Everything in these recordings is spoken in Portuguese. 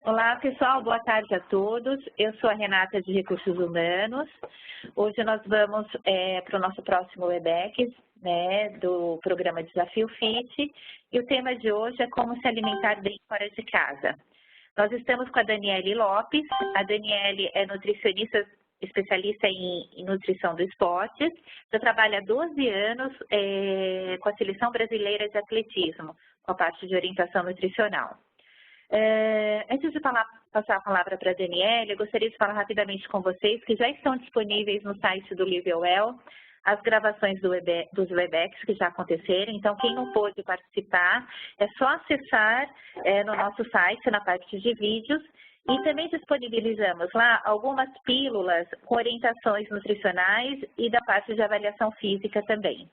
Olá, pessoal. Boa tarde a todos. Eu sou a Renata de Recursos Humanos. Hoje nós vamos para o nosso próximo WebEx, do programa Desafio FIT. E o tema de hoje é como se alimentar bem fora de casa. Nós estamos com a Daniele Lopes. A Daniele é nutricionista especialista em nutrição do esporte. Já trabalha há 12 anos com a Seleção Brasileira de Atletismo, com a parte de orientação nutricional. Antes de passar a palavra para a Daniele, eu gostaria de falar rapidamente com vocês que já estão disponíveis no site do Livewell as gravações dos WebEx que já aconteceram. Então, quem não pôde participar, é só acessar no nosso site, na parte de vídeos. E também disponibilizamos lá algumas pílulas com orientações nutricionais e da parte de avaliação física também.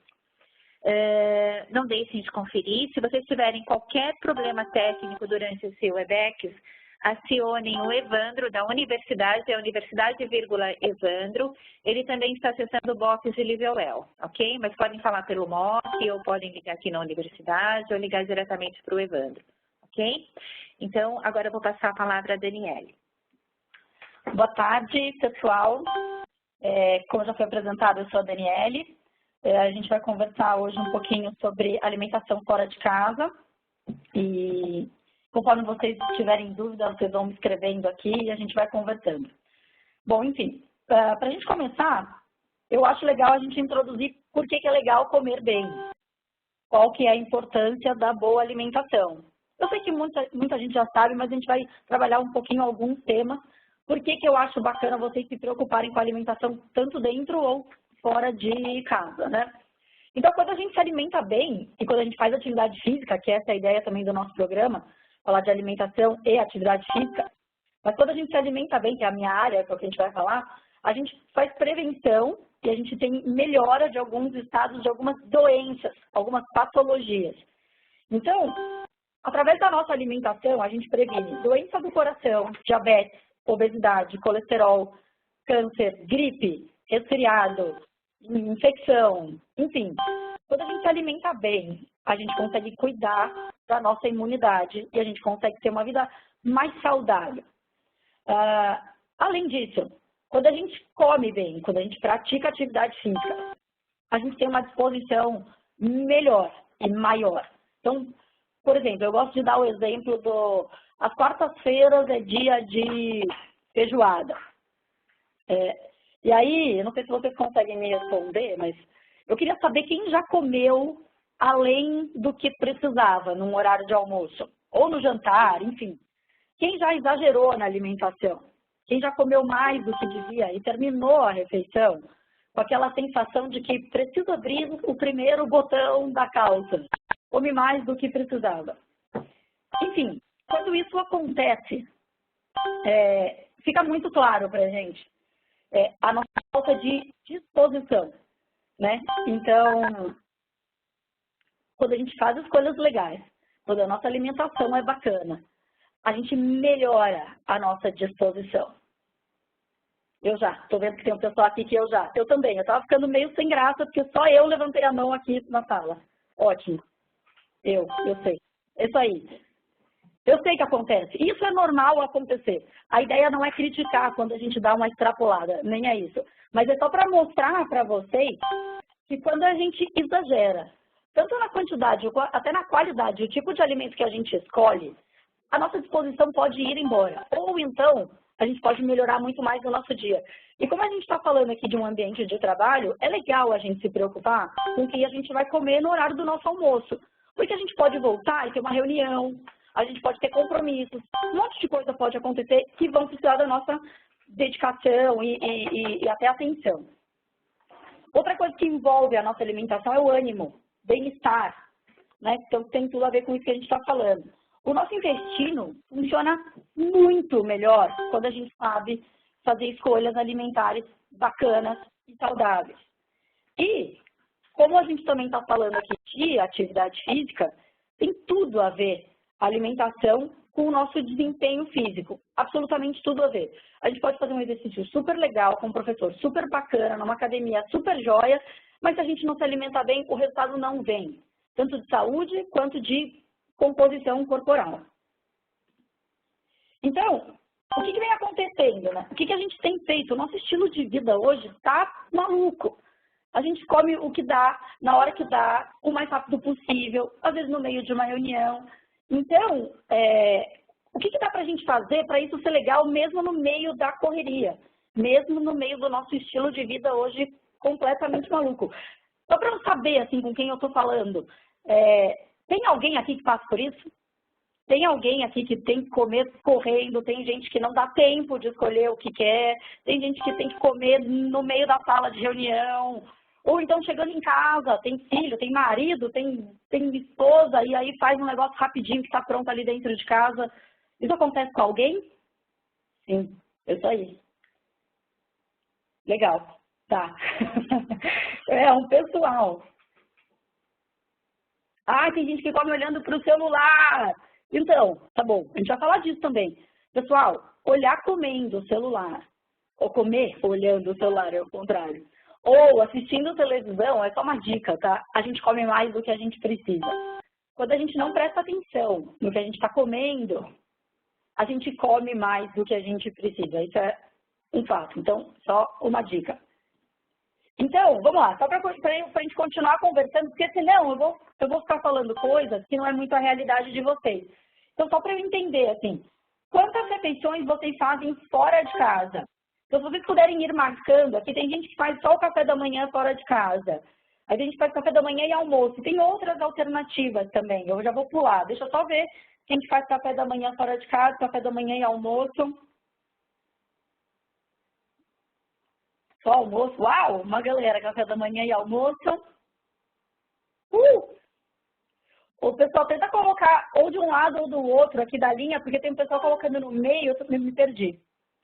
Não deixem de conferir. Se vocês tiverem qualquer problema técnico durante esse WebEx, acionem o Evandro da Universidade, é Universidade, Evandro. Ele também está acessando o box de Livewell, ok? Mas podem falar pelo MOC, ou podem ligar aqui na Universidade, ou ligar diretamente para o Evandro, ok? Então, agora eu vou passar a palavra à Daniele. Boa tarde, pessoal. Como já foi apresentado, eu sou a Daniele. A gente vai conversar hoje um pouquinho sobre alimentação fora de casa. E conforme vocês tiverem dúvidas, vocês vão me escrevendo aqui e a gente vai conversando. Bom, enfim, para a gente começar, eu acho legal a gente introduzir por que é legal comer bem. Qual que é a importância da boa alimentação. Eu sei que muita gente já sabe, mas a gente vai trabalhar um pouquinho alguns temas. Por que eu acho bacana vocês se preocuparem com a alimentação tanto dentro ou fora de casa, né? Então, quando a gente se alimenta bem e quando a gente faz atividade física, que essa é a ideia também do nosso programa, falar de alimentação e atividade física, mas quando a gente se alimenta bem, que é a minha área, que é o que a gente vai falar, a gente faz prevenção e a gente tem melhora de alguns estados, de algumas doenças, algumas patologias. Então, através da nossa alimentação, a gente previne doença do coração, diabetes, obesidade, colesterol, câncer, gripe, resfriado, infecção, enfim. Quando a gente se alimenta bem, a gente consegue cuidar da nossa imunidade e a gente consegue ter uma vida mais saudável. Além disso, quando a gente come bem, quando a gente pratica atividade física, a gente tem uma disposição melhor e maior. Então, por exemplo, eu gosto de dar o exemplo as quartas-feiras é dia de feijoada. E aí, eu não sei se vocês conseguem me responder, mas eu queria saber quem já comeu além do que precisava num horário de almoço, ou no jantar, enfim. Quem já exagerou na alimentação? Quem já comeu mais do que devia e terminou a refeição com aquela sensação de que precisa abrir o primeiro botão da calça? Come mais do que precisava. Enfim, quando isso acontece, fica muito claro para a gente a nossa falta de disposição, né? Então, quando a gente faz escolhas legais, quando a nossa alimentação é bacana, a gente melhora a nossa disposição. Eu já, estou vendo que tem um pessoal aqui que eu também. Eu estava ficando meio sem graça, porque só eu levantei a mão aqui na sala. Ótimo. Eu sei. Isso aí. Eu sei que acontece. Isso é normal acontecer. A ideia não é criticar quando a gente dá uma extrapolada, nem é isso. Mas é só para mostrar para vocês que quando a gente exagera, tanto na quantidade, até na qualidade, o tipo de alimento que a gente escolhe, a nossa disposição pode ir embora. Ou então, a gente pode melhorar muito mais no nosso dia. E como a gente está falando aqui de um ambiente de trabalho, é legal a gente se preocupar com o que a gente vai comer no horário do nosso almoço. Porque a gente pode voltar e ter uma reunião, a gente pode ter compromissos, um monte de coisa pode acontecer que vão precisar da nossa dedicação e até atenção. Outra coisa que envolve a nossa alimentação é o ânimo, bem-estar, né? Então tem tudo a ver com isso que a gente está falando. O nosso intestino funciona muito melhor quando a gente sabe fazer escolhas alimentares bacanas e saudáveis. E, como a gente também está falando aqui de atividade física, tem tudo a ver a alimentação com o nosso desempenho físico. Absolutamente tudo a ver. A gente pode fazer um exercício super legal, com um professor super bacana, numa academia super joia, mas se a gente não se alimenta bem, o resultado não vem. Tanto de saúde quanto de composição corporal. Então, o que vem acontecendo, né? O que a gente tem feito? O nosso estilo de vida hoje está maluco. A gente come o que dá, na hora que dá, o mais rápido possível, às vezes no meio de uma reunião. Então, o que dá para a gente fazer para isso ser legal mesmo no meio da correria? Mesmo no meio do nosso estilo de vida hoje completamente maluco. Só para eu saber, assim, com quem eu estou falando, tem alguém aqui que passa por isso? Tem alguém aqui que tem que comer correndo, tem gente que não dá tempo de escolher o que quer, tem gente que tem que comer no meio da sala de reunião, ou então chegando em casa, tem filho, tem marido, tem esposa, e aí faz um negócio rapidinho que está pronto ali dentro de casa. Isso acontece com alguém? Sim, isso aí. Legal, tá. É um pessoal. Ah, tem gente que come olhando para o celular. Então, tá bom, a gente vai falar disso também. Pessoal, olhar comendo o celular, ou comer olhando o celular, é o contrário. Ou assistindo televisão, é só uma dica, tá? A gente come mais do que a gente precisa. Quando a gente não presta atenção no que a gente está comendo, a gente come mais do que a gente precisa. Isso é um fato. Então, só uma dica. Então, vamos lá, só para a gente continuar conversando, porque senão eu vou ficar falando coisas que não é muito a realidade de vocês. Então, só para eu entender, assim, quantas refeições vocês fazem fora de casa? Então, se vocês puderem ir marcando, aqui tem gente que faz só o café da manhã fora de casa. Aí tem gente que faz café da manhã e almoço. Tem outras alternativas também, eu já vou pular. Deixa eu só ver quem que faz café da manhã fora de casa, café da manhã e almoço. Só almoço? Uau! Uma galera, café da manhã e almoço. O pessoal tenta colocar ou de um lado ou do outro aqui da linha, porque tem o pessoal colocando no meio, eu me perdi.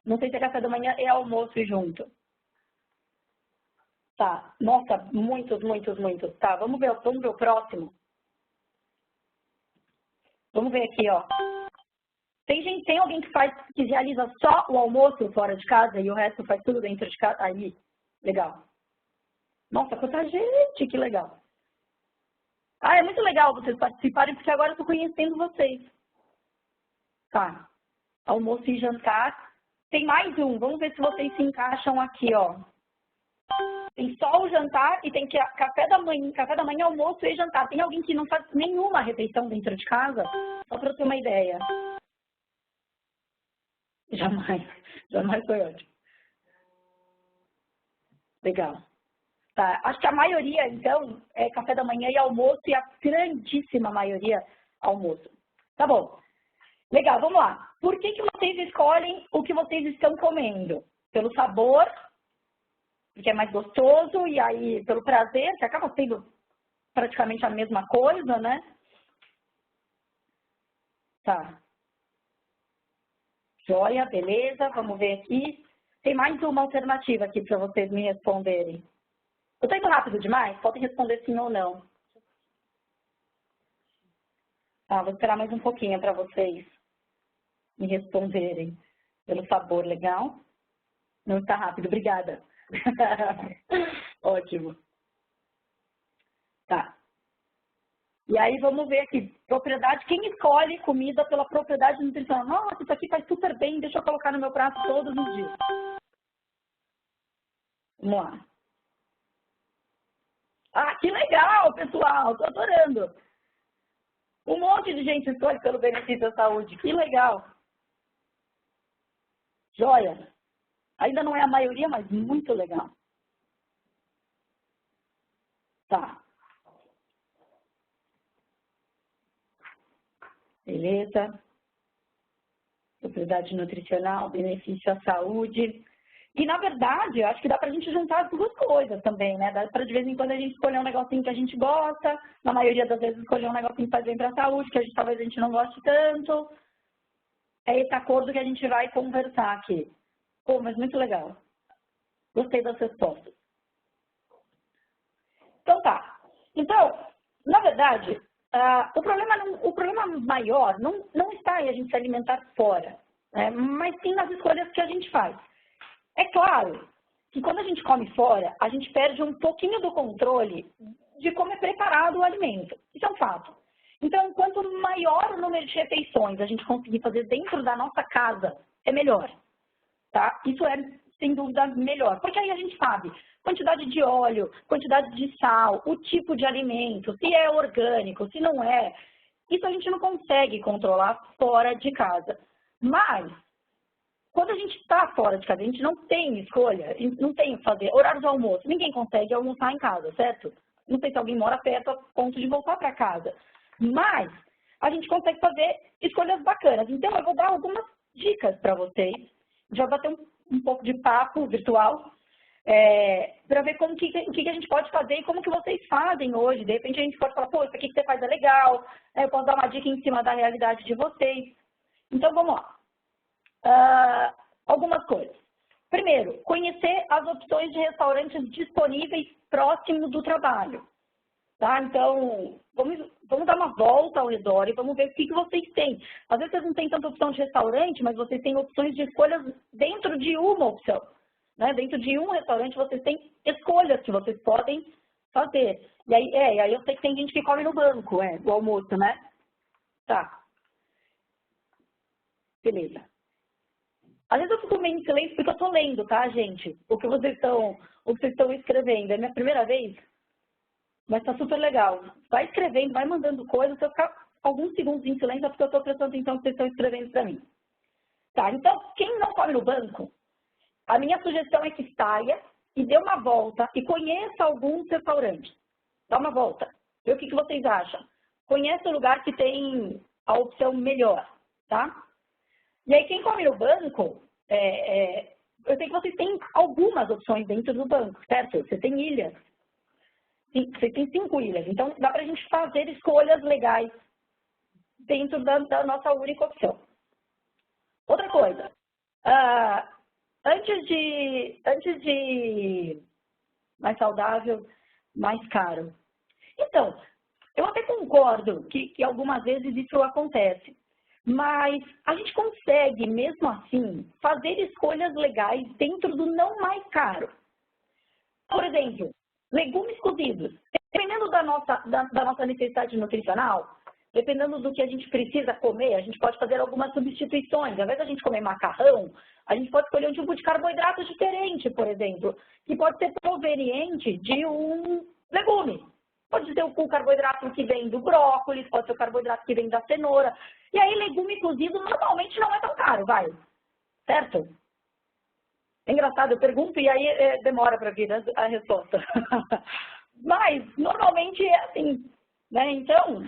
Não sei se é café da manhã e almoço junto. Tá, nossa, muitos. Tá, vamos ver o próximo. Vamos ver aqui, ó. Tem alguém que realiza só o almoço fora de casa e o resto faz tudo dentro de casa? Aí, legal. Nossa, quanta gente, que legal. Ah, é muito legal vocês participarem, porque agora eu estou conhecendo vocês. Tá, almoço e jantar. Tem mais um, vamos ver se vocês se encaixam aqui, ó. Tem só o jantar e tem café da manhã, almoço e jantar. Tem alguém que não faz nenhuma refeição dentro de casa? Só para eu ter uma ideia. Jamais foi ótimo. Legal. Tá, acho que a maioria, então, é café da manhã e almoço, e a grandíssima maioria, almoço. Tá bom. Legal, vamos lá. Por que vocês escolhem o que vocês estão comendo? Pelo sabor, porque é mais gostoso, e aí pelo prazer, que acaba sendo praticamente a mesma coisa, né? Tá. Joia, beleza, vamos ver aqui. Tem mais uma alternativa aqui para vocês me responderem. Eu estou indo rápido demais? Podem responder sim ou não. Tá, vou esperar mais um pouquinho para vocês me responderem. Pelo sabor, legal? Não está rápido, obrigada. Ótimo. Tá. E aí vamos ver aqui, propriedade, quem escolhe comida pela propriedade nutricional? Nossa, isso aqui faz super bem, deixa eu colocar no meu prato todos os dias. Vamos lá. Ah, que legal, pessoal, tô adorando. Um monte de gente escolhe pelo benefício da saúde, que legal. Joia. Ainda não é a maioria, mas muito legal. Tá. Beleza. Propriedade nutricional, benefício à saúde. E, na verdade, eu acho que dá pra gente juntar as duas coisas também, né? Dá pra, de vez em quando, a gente escolher um negocinho que a gente gosta, na maioria das vezes, escolher um negocinho que faz bem pra saúde, que talvez a gente não goste tanto. É esse acordo que a gente vai conversar aqui. Pô, mas muito legal. Gostei das respostas. Então, tá. Então, na verdade, o problema maior não está em a gente se alimentar fora, né? Mas sim nas escolhas que a gente faz. É claro que quando a gente come fora, a gente perde um pouquinho do controle de como é preparado o alimento. Isso é um fato. Então, quanto maior o número de refeições a gente conseguir fazer dentro da nossa casa, é melhor, tá? Isso é, sem dúvida, melhor, porque aí a gente sabe quantidade de óleo, quantidade de sal, o tipo de alimento, se é orgânico, se não é. Isso a gente não consegue controlar fora de casa. Mas, quando a gente está fora de casa, a gente não tem escolha, não tem o que fazer. Horário do almoço, ninguém consegue almoçar em casa, certo? Não sei se alguém mora perto a ponto de voltar para casa. Mas a gente consegue fazer escolhas bacanas. Então, eu vou dar algumas dicas para vocês. Já bater um pouco de papo virtual, para ver o que a gente pode fazer e como que vocês fazem hoje. De repente, a gente pode falar, pô, isso aqui que você faz é legal. Eu posso dar uma dica em cima da realidade de vocês. Então, vamos lá. Algumas coisas. Primeiro, conhecer as opções de restaurantes disponíveis próximo do trabalho. Tá? Então, vamos dar uma volta ao redor e vamos ver o que vocês têm. Às vezes vocês não têm tanta opção de restaurante, mas vocês têm opções de escolhas dentro de uma opção. Né? Dentro de um restaurante vocês têm escolhas que vocês podem fazer. E aí eu sei que tem gente que come no banco, do almoço, né? Tá. Beleza. Às vezes eu fico meio em silêncio porque eu estou lendo, tá, gente? O que vocês estão escrevendo. É minha primeira vez, mas tá super legal. Vai escrevendo, vai mandando coisas. Se eu ficar alguns segundos em silêncio é porque eu estou prestando atenção no que vocês estão escrevendo para mim. Tá, então, quem não come no banco, a minha sugestão é que saia e dê uma volta e conheça alguns restaurantes. Dá uma volta. Vê o que vocês acham. Conheça o lugar que tem a opção melhor, tá? E aí, quem come no banco, eu sei que vocês têm algumas opções dentro do banco, certo? Você tem ilhas. Você tem 5 ilhas. Então, dá pra gente fazer escolhas legais dentro da nossa única opção. Outra coisa. Antes de mais saudável, mais caro. Então, eu até concordo que algumas vezes isso acontece. Mas a gente consegue, mesmo assim, fazer escolhas legais dentro do não mais caro. Por exemplo, legumes cozidos. Dependendo da nossa necessidade nutricional, dependendo do que a gente precisa comer, a gente pode fazer algumas substituições. Ao invés de a gente comer macarrão, a gente pode escolher um tipo de carboidrato diferente, por exemplo, que pode ser proveniente de um legume. Pode ser o carboidrato que vem do brócolis, pode ser o carboidrato que vem da cenoura. E aí, legume cozido normalmente não é tão caro, vai. Certo? É engraçado, eu pergunto e aí demora para vir a resposta. Mas, normalmente é assim, né? Então,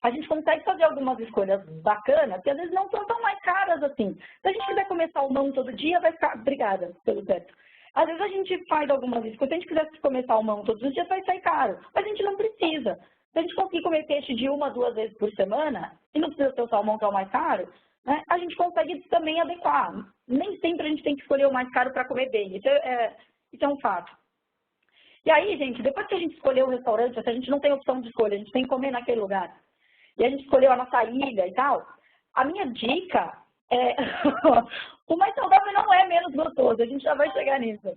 a gente consegue fazer algumas escolhas bacanas, que às vezes não são tão mais caras assim. Se a gente quiser comer salmão todo dia, vai ficar... Obrigada pelo certo. Às vezes a gente faz algumas escolhas, se a gente quiser comer salmão todos os dias, vai sair caro. Mas a gente não precisa. Se a gente conseguir comer peixe de 1 a 2 vezes por semana, e não precisa ser o salmão que é o mais caro, né, a gente consegue também adequar. Nem sempre a gente tem que escolher o mais caro para comer bem. Isso é um fato. E aí, gente, depois que a gente escolheu o restaurante, se a gente não tem opção de escolha, a gente tem que comer naquele lugar, e a gente escolheu a nossa ilha e tal, a minha dica é... o mais saudável não é menos gostoso, a gente já vai chegar nisso.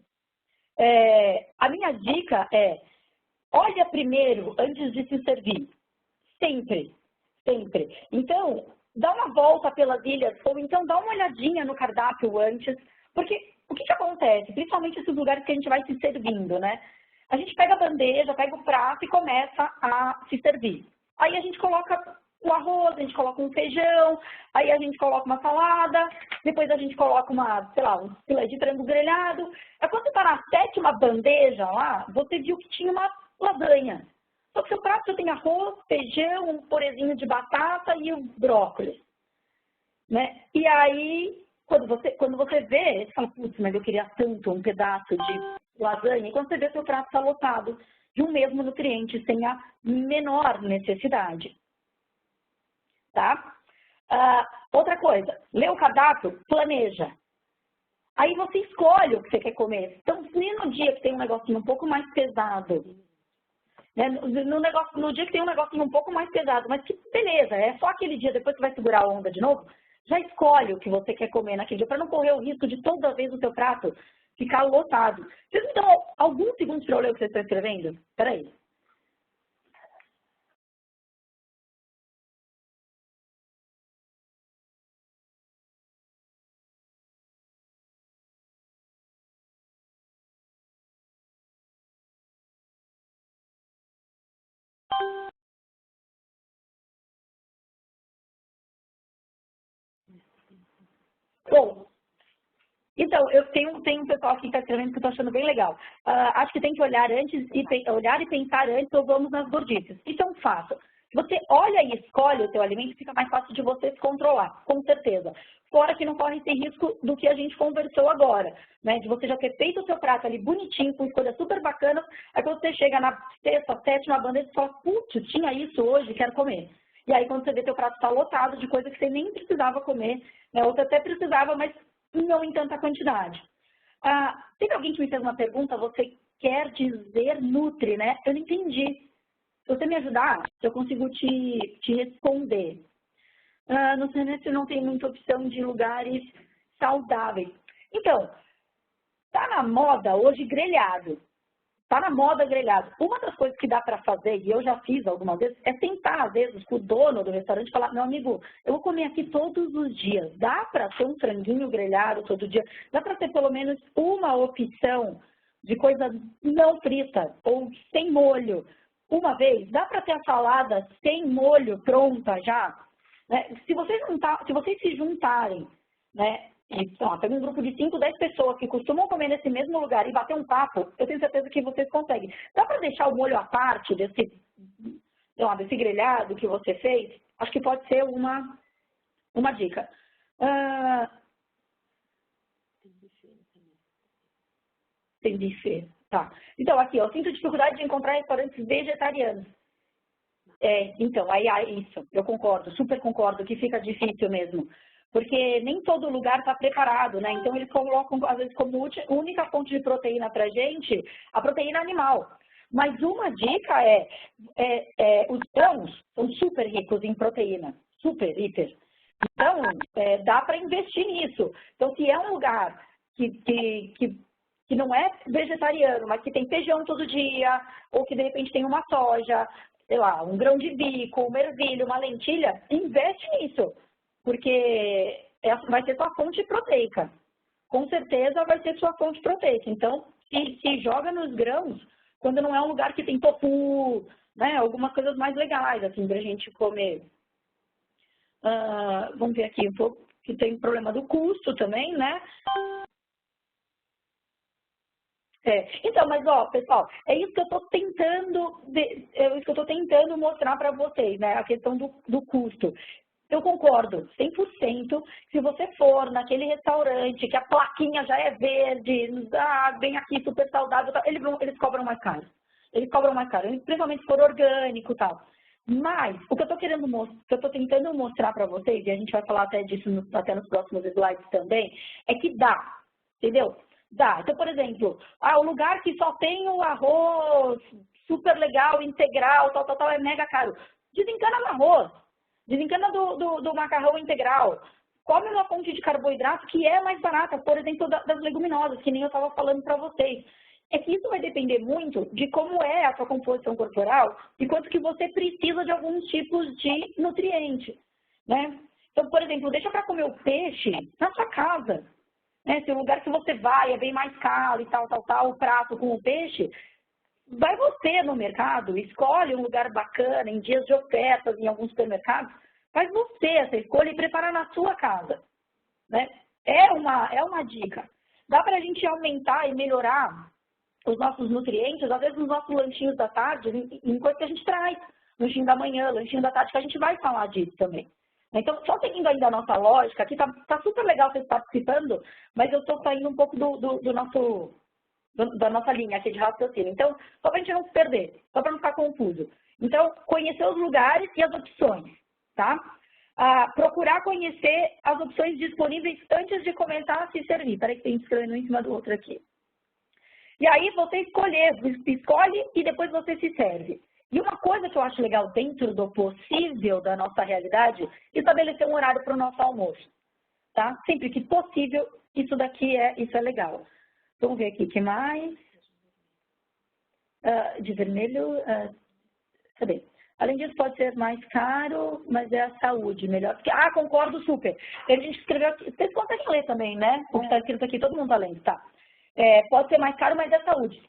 A minha dica é, olha primeiro antes de se servir. Sempre, sempre. Então, dá uma volta pelas ilhas, ou então dá uma olhadinha no cardápio antes, porque o que acontece? Principalmente esses lugares que a gente vai se servindo, né? A gente pega a bandeja, pega o prato e começa a se servir. Aí a gente coloca o arroz, a gente coloca um feijão, aí a gente coloca uma salada, depois a gente coloca um filé de frango grelhado. Aí quando você está na 7ª bandeja lá, você viu que tinha uma lasanha. Só que seu prato tem arroz, feijão, um purezinho de batata e o brócolis. Né? E aí, quando você vê, você fala, putz, mas eu queria tanto um pedaço de lasanha. E quando você vê, seu prato está lotado de um mesmo nutriente, sem a menor necessidade. Tá? Outra coisa, lê o cardápio, planeja. Aí você escolhe o que você quer comer. Então, se no dia que tem um negocinho um pouco mais pesado, né, no dia que tem um negocinho um pouco mais pesado, mas que beleza, é só aquele dia, depois que vai segurar a onda de novo, já escolhe o que você quer comer naquele dia, para não correr o risco de toda vez o seu prato ficar lotado. Vocês me dão alguns segundos para eu ler o que vocês estão escrevendo? Espera aí. Bom, então, eu tenho um pessoal aqui que está escrevendo que eu estou achando bem legal. Acho que tem que olhar e pensar antes ou vamos nas gordices. Isso é um fato. Se você olha e escolhe o seu alimento, fica mais fácil de você se controlar, com certeza. Fora que não corre esse risco do que a gente conversou agora, né? De você já ter feito o seu prato ali bonitinho, com escolhas super bacanas, aí quando você chega na sexta, sétima bandeja, você fala, putz, tinha isso hoje, quero comer. E aí quando você vê seu prato está lotado de coisa que você nem precisava comer, né? Ou você até precisava, mas não em tanta quantidade. Teve alguém que me fez uma pergunta, você quer dizer nutri, né? Eu não entendi. Se você me ajudar, eu consigo te responder. No semestre não tem muita opção de lugares saudáveis. Então, tá na moda hoje grelhado. Tá na moda grelhado. Uma das coisas que dá para fazer, e eu já fiz algumas vezes, é tentar, às vezes, com o dono do restaurante falar, meu amigo, eu vou comer aqui todos os dias. Dá para ter um franguinho grelhado todo dia? Dá para ter pelo menos uma opção de coisa não frita ou sem molho? Uma vez, dá para ter a salada sem molho pronta já? Né? Se vocês se juntarem, né? Então, pega um grupo de 5, 10 pessoas que costumam comer nesse mesmo lugar e bater um papo, eu tenho certeza que vocês conseguem. Dá para deixar o molho à parte desse grelhado que você fez? Acho que pode ser uma dica. Tem buffet, tá. Então, aqui, eu sinto dificuldade de encontrar restaurantes vegetarianos. Então, aí isso, eu concordo, super concordo, que fica difícil mesmo. Porque nem todo lugar está preparado, né? Então, eles colocam, às vezes, como única fonte de proteína para a gente, a proteína animal. Mas uma dica os grãos são super ricos em proteína, super, hiper. Então, dá para investir nisso. Então, se é um lugar que não é vegetariano, mas que tem feijão todo dia, ou que, de repente, tem uma soja, sei lá, um grão de bico, uma ervilha, uma lentilha, investe nisso. Porque vai ser sua fonte proteica. Com certeza vai ser sua fonte proteica. Então, se joga nos grãos, quando não é um lugar que tem tofu, né? Algumas coisas mais legais, assim, pra gente comer. Vamos ver aqui, que tem problema do custo também, né? Então, mas ó, pessoal, é isso que eu estou tentando mostrar para vocês, né? A questão do custo. Eu concordo, 100%, se você for naquele restaurante que a plaquinha já é verde, vem aqui super saudável, eles cobram mais caro. Eles cobram mais caro, principalmente se for orgânico e tal. Mas, o que eu estou tentando mostrar para vocês, e a gente vai falar até disso até nos próximos slides também, é que dá, entendeu? Dá. Então, por exemplo, o lugar que só tem o arroz super legal, integral, tal, é mega caro. Desencana no arroz. Desencana do macarrão integral. Come uma fonte de carboidrato que é mais barata, por exemplo, das leguminosas, que nem eu estava falando para vocês. É que isso vai depender muito de como é a sua composição corporal e quanto que você precisa de alguns tipos de nutriente, né? Então, por exemplo, deixa para comer o peixe na sua casa. Né? Se o lugar que você vai é bem mais caro e tal, o prato com o peixe, vai você no mercado, escolhe um lugar bacana, em dias de ofertas, em alguns supermercados, faz você essa escolha e prepara na sua casa. Né? É uma dica. Dá para a gente aumentar e melhorar os nossos nutrientes, às vezes nos nossos lanchinhos da tarde, em coisa que a gente traz, lanchinho da manhã, lanchinho da tarde, que a gente vai falar disso também. Então, só seguindo ainda a nossa lógica, aqui tá super legal vocês participando, mas eu estou saindo um pouco da nossa linha aqui de raciocínio. Então, só para a gente não se perder, só para não ficar confuso. Então, conhecer os lugares e as opções, tá? Procurar conhecer as opções disponíveis antes de começar a se servir. Peraí que tem escrevendo um em cima do outro aqui. E aí, você escolhe e depois você se serve. E uma coisa que eu acho legal dentro do possível da nossa realidade, estabelecer um horário para o nosso almoço, tá? Sempre que possível, isso é legal. Vamos ver aqui, o que mais? De vermelho, cadê? Além disso, pode ser mais caro, mas é a saúde melhor. Concordo super. A gente escreveu aqui, vocês conseguem ler também, né? O que está escrito aqui, todo mundo está lendo, tá? Pode ser mais caro, mas é saúde.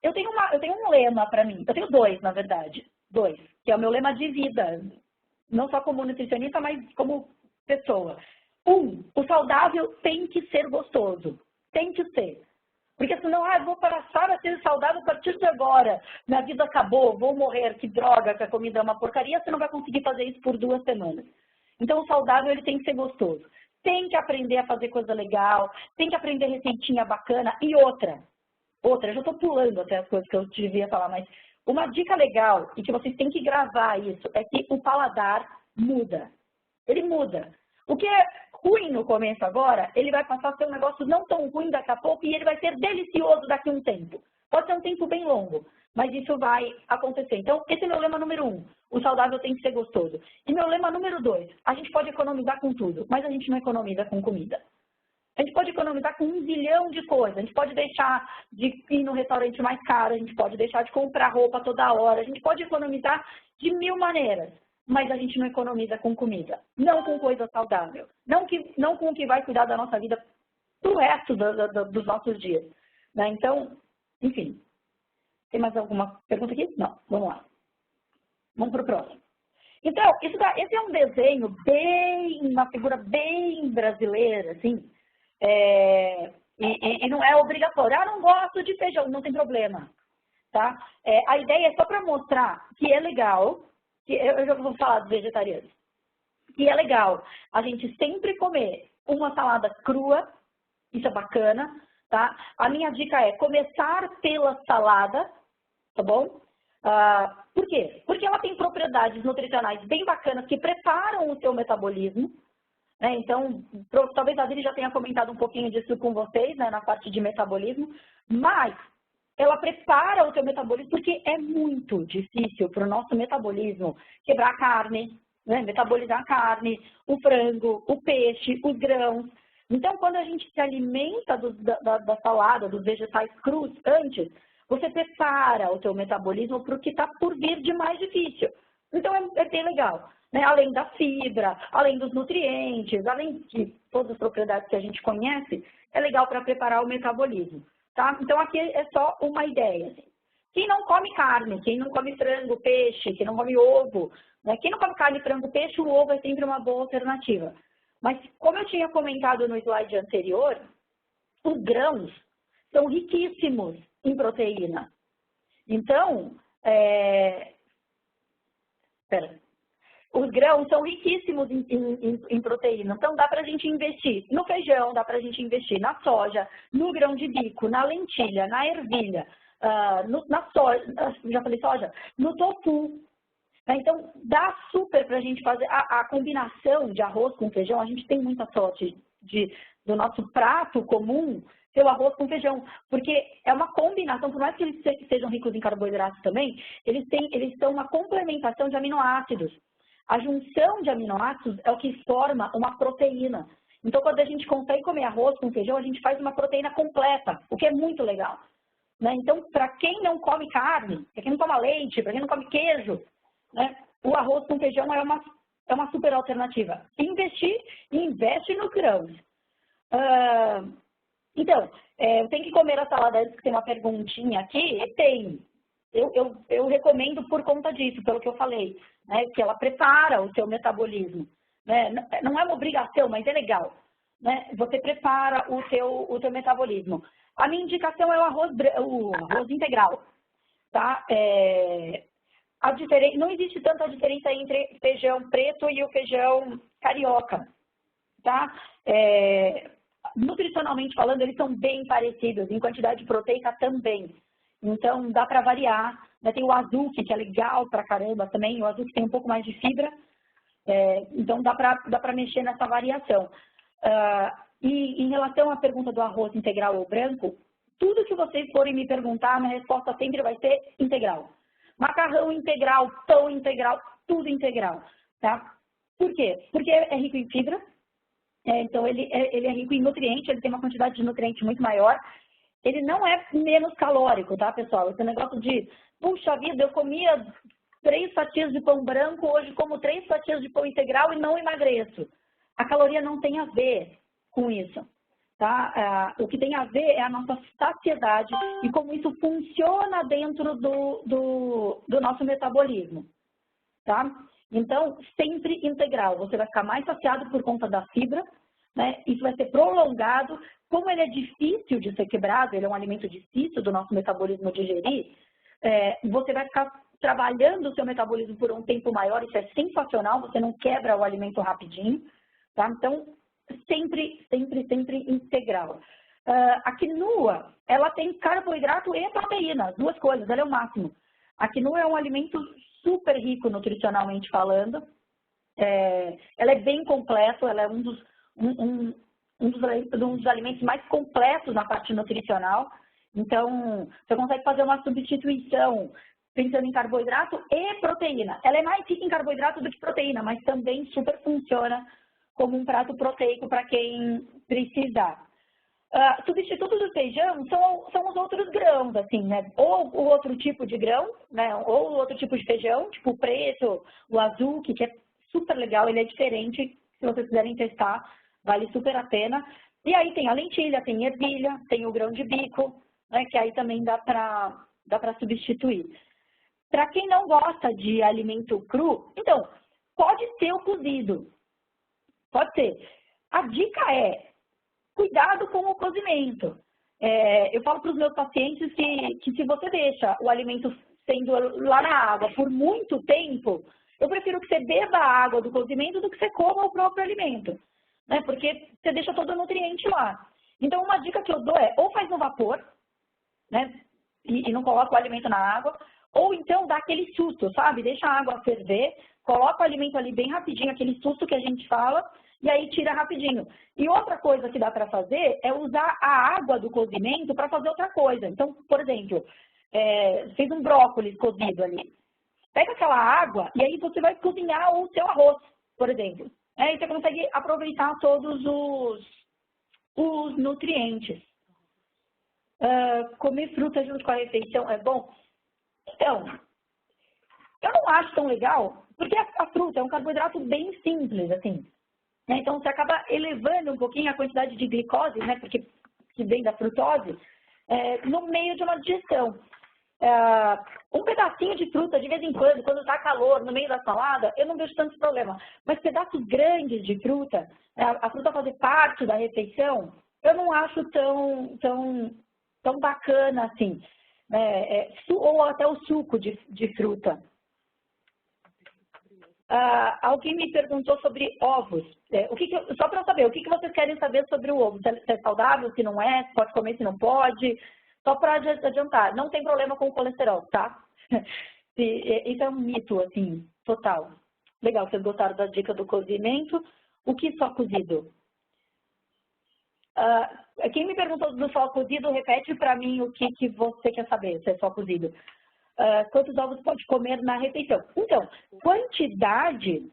Eu tenho um lema para mim, eu tenho dois, na verdade, que é o meu lema de vida, não só como nutricionista, mas como pessoa. O saudável tem que ser gostoso. Tem que ser. Porque senão, eu vou passar a ser saudável a partir de agora. Minha vida acabou, vou morrer, que droga, que a comida é uma porcaria, você não vai conseguir fazer isso por 2 semanas. Então, o saudável ele tem que ser gostoso. Tem que aprender a fazer coisa legal, tem que aprender receitinha bacana. E outra, eu já estou pulando até as coisas que eu devia falar, mas uma dica legal, e que vocês têm que gravar isso, é que o paladar muda. Ele muda. O que é ruim no começo agora, ele vai passar a ser um negócio não tão ruim daqui a pouco e ele vai ser delicioso daqui a um tempo. Pode ser um tempo bem longo, mas isso vai acontecer. Então, esse é meu lema número 1, o saudável tem que ser gostoso. E meu lema número 2, a gente pode economizar com tudo, mas a gente não economiza com comida. A gente pode economizar com 1 zilhão de coisas, a gente pode deixar de ir no restaurante mais caro, a gente pode deixar de comprar roupa toda hora, a gente pode economizar de 1000 maneiras. Mas a gente não economiza com comida, não com coisa saudável, não com o que vai cuidar da nossa vida pro resto dos nossos dias. Né? Então, enfim, tem mais alguma pergunta aqui? Não, vamos lá. Vamos para o próximo. Então, esse é um desenho uma figura bem brasileira, assim, e não é obrigatório. Não gosto de feijão, não tem problema. Tá? A ideia é só para mostrar que é legal, eu já vou falar dos vegetarianos, que é legal a gente sempre comer uma salada crua, isso é bacana, tá? A minha dica é começar pela salada, tá bom? Por quê? Porque ela tem propriedades nutricionais bem bacanas que preparam o seu metabolismo, né? Então, talvez a Adri já tenha comentado um pouquinho disso com vocês, né, na parte de metabolismo, mas ela prepara o seu metabolismo porque é muito difícil para o nosso metabolismo quebrar a carne, né? Metabolizar a carne, o frango, o peixe, os grãos. Então, quando a gente se alimenta da salada, dos vegetais crus antes, você prepara o seu metabolismo para o que está por vir de mais difícil. Então, é bem legal. Né? Além da fibra, além dos nutrientes, além de todas as propriedades que a gente conhece, é legal para preparar o metabolismo. Tá? Então, aqui é só uma ideia. Assim. Quem não come carne, quem não come frango, peixe, quem não come ovo, né? Quem não come carne, frango, peixe, o ovo é sempre uma boa alternativa. Mas, como eu tinha comentado no slide anterior, os grãos são riquíssimos em proteína. Então, os grãos são riquíssimos em proteína, então dá para a gente investir no feijão, dá para a gente investir na soja, no grão de bico, na lentilha, na ervilha, na soja, já falei soja, no tofu. Então, dá super para a gente fazer a combinação de arroz com feijão. A gente tem muita sorte do nosso prato comum ter o arroz com feijão, porque é uma combinação, por mais que eles sejam ricos em carboidratos também, eles são uma complementação de aminoácidos. A junção de aminoácidos é o que forma uma proteína. Então, quando a gente consegue comer arroz com feijão, a gente faz uma proteína completa, o que é muito legal. Né? Então, para quem não come carne, para quem não toma leite, para quem não come queijo, né, o arroz com feijão é uma super alternativa. Investe nos grãos. Então, tem que comer a salada antes, que tem uma perguntinha aqui? Tem. Eu recomendo por conta disso, pelo que eu falei, né, que ela prepara o seu metabolismo. Né? Não é uma obrigação, mas é legal. Né? Você prepara o seu metabolismo. A minha indicação é o arroz integral. Tá? Não existe tanta diferença entre feijão preto e o feijão carioca. Tá? Nutricionalmente falando, eles são bem parecidos, em quantidade proteica também. Então, dá para variar. Né? Tem o azuki, que é legal pra caramba também, o azuki tem um pouco mais de fibra. Então, dá para mexer nessa variação. E em relação à pergunta do arroz integral ou branco, tudo que vocês forem me perguntar, a minha resposta sempre vai ser integral. Macarrão integral, pão integral, tudo integral. Tá? Por quê? Porque é rico em fibra. Então, ele é rico em nutrientes, ele tem uma quantidade de nutrientes muito maior. Ele não é menos calórico, tá, pessoal? Esse negócio de, puxa vida, eu comia 3 fatias de pão branco, hoje como 3 fatias de pão integral e não emagreço. A caloria não tem a ver com isso, tá? O que tem a ver é a nossa saciedade e como isso funciona dentro do nosso metabolismo, tá? Então, sempre integral. Você vai ficar mais saciado por conta da fibra, né? Isso vai ser prolongado. Como ele é difícil de ser quebrado, ele é um alimento difícil do nosso metabolismo digerir, você vai ficar trabalhando o seu metabolismo por um tempo maior, isso é sensacional, você não quebra o alimento rapidinho, tá? Então, sempre integral. A quinoa, ela tem carboidrato e proteína, as duas coisas, ela é o máximo. A quinoa é um alimento super rico nutricionalmente falando, ela é bem completo, ela é um dos alimentos mais completos na parte nutricional. Então, você consegue fazer uma substituição pensando em carboidrato e proteína. Ela é mais rica em carboidrato do que proteína, mas também super funciona como um prato proteico para quem precisar. Substitutos do feijão são os outros grãos, assim, né? Ou o outro tipo de grão, né? Ou o outro tipo de feijão, tipo o preto, o azul, que é super legal, ele é diferente. Se vocês quiserem testar, vale super a pena. E aí tem a lentilha, tem ervilha, tem o grão de bico, né? Que aí também dá para substituir. Para quem não gosta de alimento cru, então, pode ser o cozido. Pode ser. A dica é cuidado com o cozimento. Eu falo para os meus pacientes que se você deixa o alimento sendo lá na água por muito tempo, eu prefiro que você beba a água do cozimento do que você coma o próprio alimento, né? Porque você deixa todo o nutriente lá. Então, uma dica que eu dou é, ou faz no vapor, né? E não coloca o alimento na água, ou então dá aquele susto, sabe? Deixa a água ferver, coloca o alimento ali bem rapidinho, aquele susto que a gente fala, e aí tira rapidinho. E outra coisa que dá para fazer é usar a água do cozimento para fazer outra coisa. Então, por exemplo, fez um brócolis cozido ali. Pega aquela água e aí você vai cozinhar o seu arroz, por exemplo. E você consegue aproveitar todos os nutrientes. Comer fruta junto com a refeição é bom? Então, eu não acho tão legal, porque a fruta é um carboidrato bem simples, assim. Então, você acaba elevando um pouquinho a quantidade de glicose, né, porque que vem da frutose, no meio de uma digestão. Um pedacinho de fruta, de vez em quando está calor, no meio da salada, eu não vejo tanto problema. Mas pedaços grandes de fruta, a fruta fazer parte da refeição, eu não acho tão bacana assim. Ou até o suco de fruta. Alguém me perguntou sobre ovos. Só para eu saber, o que vocês querem saber sobre o ovo? Se é saudável, se não é, se pode comer, se não pode. Só para adiantar, não tem problema com o colesterol, tá? Isso é um mito, assim, total. Legal, vocês gostaram da dica do cozimento. O que só cozido? Quem me perguntou do só cozido, repete para mim o que você quer saber, se é só cozido. Quantos ovos pode comer na refeição? Então, quantidade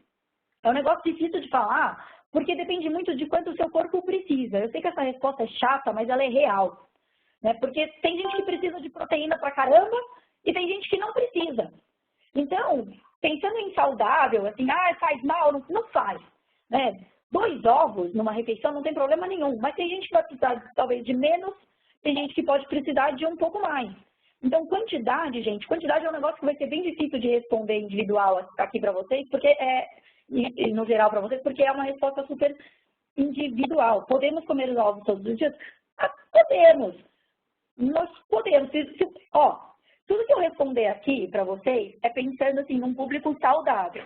é um negócio difícil de falar, porque depende muito de quanto o seu corpo precisa. Eu sei que essa resposta é chata, mas ela é real. Né? Porque tem gente que precisa de proteína pra caramba e tem gente que não precisa. Então, pensando em saudável, assim, faz mal, não faz. Né? 2 ovos numa refeição não tem problema nenhum, mas tem gente que vai precisar talvez de menos, tem gente que pode precisar de um pouco mais. Então, quantidade, gente, quantidade é um negócio que vai ser bem difícil de responder individual aqui para vocês, porque no geral para vocês, porque é uma resposta super individual. Podemos comer os ovos todos os dias? Podemos. Nós podemos. Tudo que eu responder aqui para vocês é pensando assim num público saudável.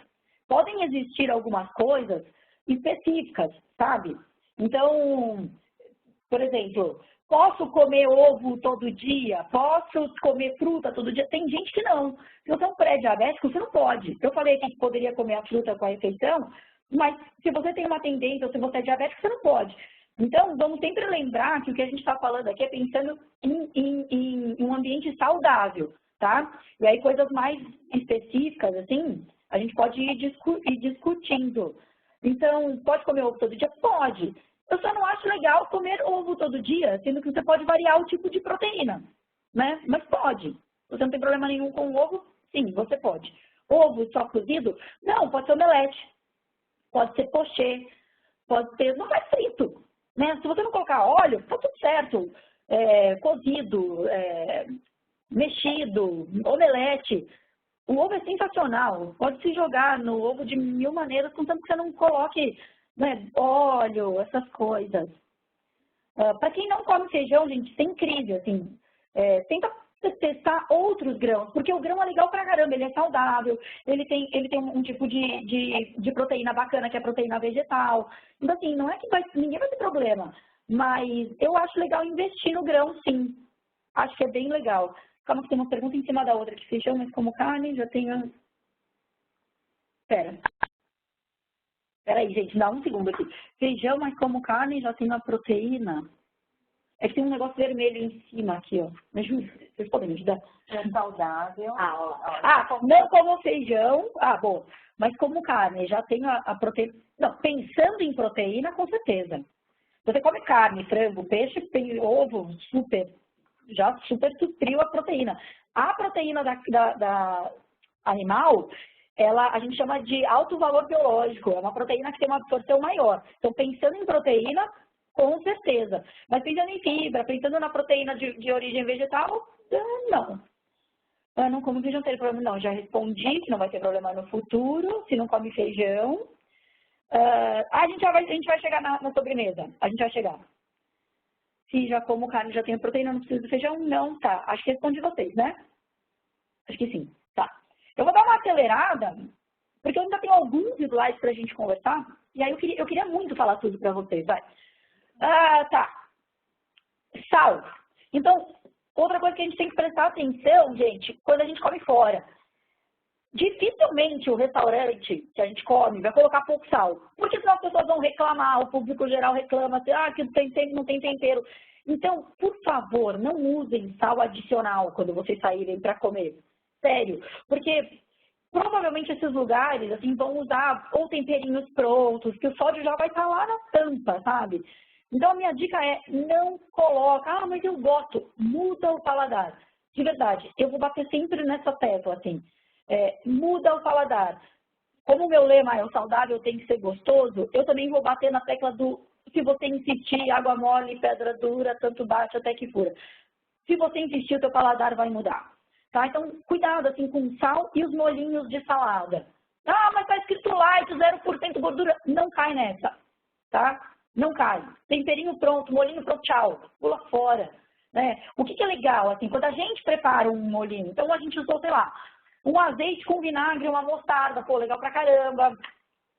Podem existir algumas coisas específicas, sabe? Então, por exemplo, posso comer ovo todo dia? Posso comer fruta todo dia? Tem gente que não. Se você é um pré-diabético, você não pode. Eu falei que poderia comer a fruta com a refeição, mas se você tem uma tendência ou se você é diabético, você não pode. Então, vamos sempre lembrar que o que a gente está falando aqui é pensando em um ambiente saudável, tá? E aí, coisas mais específicas, assim, a gente pode ir discutindo. Então, pode comer ovo todo dia? Pode. Eu só não acho legal comer ovo todo dia, sendo que você pode variar o tipo de proteína, né? Mas pode. Você não tem problema nenhum com o ovo? Sim, você pode. Ovo só cozido? Não, pode ser omelete. Pode ser pochê. Pode ser, não é frito. Né? Se você não colocar óleo, tá tudo certo. Cozido, mexido, omelete. O ovo é sensacional. Pode se jogar no ovo de 1000 maneiras, contanto que você não coloque né, óleo, essas coisas. Para quem não come feijão, gente, sem crise, assim, tenta testar outros grãos, porque o grão é legal pra caramba, ele é saudável, ele tem um tipo de proteína bacana, que é proteína vegetal. Então, assim, não é que ninguém vai ter problema, mas eu acho legal investir no grão, sim. Acho que é bem legal. Calma que tem uma pergunta em cima da outra, que feijão, mas como carne, já tenho... Peraí, gente, dá um segundo aqui. Feijão, mas como carne, já tem a proteína. É que tem um negócio vermelho em cima aqui, ó. Me ajuda, vocês podem me ajudar? É saudável. Não como feijão. Bom. Mas como carne, já tem a proteína. Não, pensando em proteína, com certeza. Você come carne, frango, peixe, ovo, já super supriu a proteína. A proteína da animal, a gente chama de alto valor biológico. É uma proteína que tem uma absorção maior. Então, pensando em proteína, com certeza. Mas pensando em fibra, pensando na proteína de origem vegetal, não. Eu não como feijão, não tem problema não. Já respondi que não vai ter problema no futuro, se não come feijão. A gente vai chegar na sobremesa. A gente vai chegar. Se já como carne, já tenho proteína, não preciso de feijão? Não, tá. Acho que respondi vocês, né? Acho que sim. Tá. Eu vou dar uma acelerada, porque eu ainda tenho alguns slides pra gente conversar. E aí eu queria muito falar tudo pra vocês, vai. Tá. Sal. Então, outra coisa que a gente tem que prestar atenção, gente, quando a gente come fora. Dificilmente o restaurante que a gente come vai colocar pouco sal. Porque senão as pessoas vão reclamar, o público geral reclama, assim, que não tem tempero. Então, por favor, não usem sal adicional quando vocês saírem para comer. Sério. Porque provavelmente esses lugares assim, vão usar ou temperinhos prontos, que o sódio já vai estar lá na tampa, sabe? Então, a minha dica é, não coloca, mas eu gosto, muda o paladar. De verdade, eu vou bater sempre nessa tecla, assim, muda o paladar. Como o meu lema é o saudável tem que ser gostoso, eu também vou bater na tecla do, se você insistir, água mole, pedra dura, tanto bate até que fura. Se você insistir, o teu paladar vai mudar, tá? Então, cuidado, assim, com sal e os molhinhos de salada. Mas tá escrito light, 0% gordura, não cai nessa, tá? Não cai. Temperinho pronto, molhinho pronto, tchau. Pula fora. Né? O que é legal, assim, quando a gente prepara um molhinho, então a gente usou, sei lá, um azeite com vinagre, uma mostarda, pô, legal pra caramba.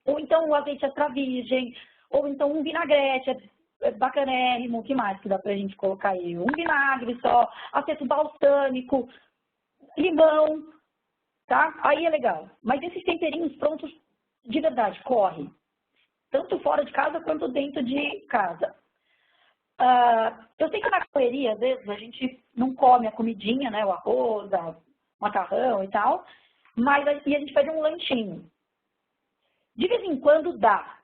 Ou então um azeite extra virgem, ou então um vinagrete, bacanérrimo. O que mais que dá pra gente colocar aí? Um vinagre só, aceto balsâmico, limão, tá? Aí é legal. Mas esses temperinhos prontos, de verdade, corre. Tanto fora de casa quanto dentro de casa. Eu sei que na correria, às vezes, a gente não come a comidinha, né? O arroz, o macarrão e tal, mas a gente pede um lanchinho. De vez em quando dá,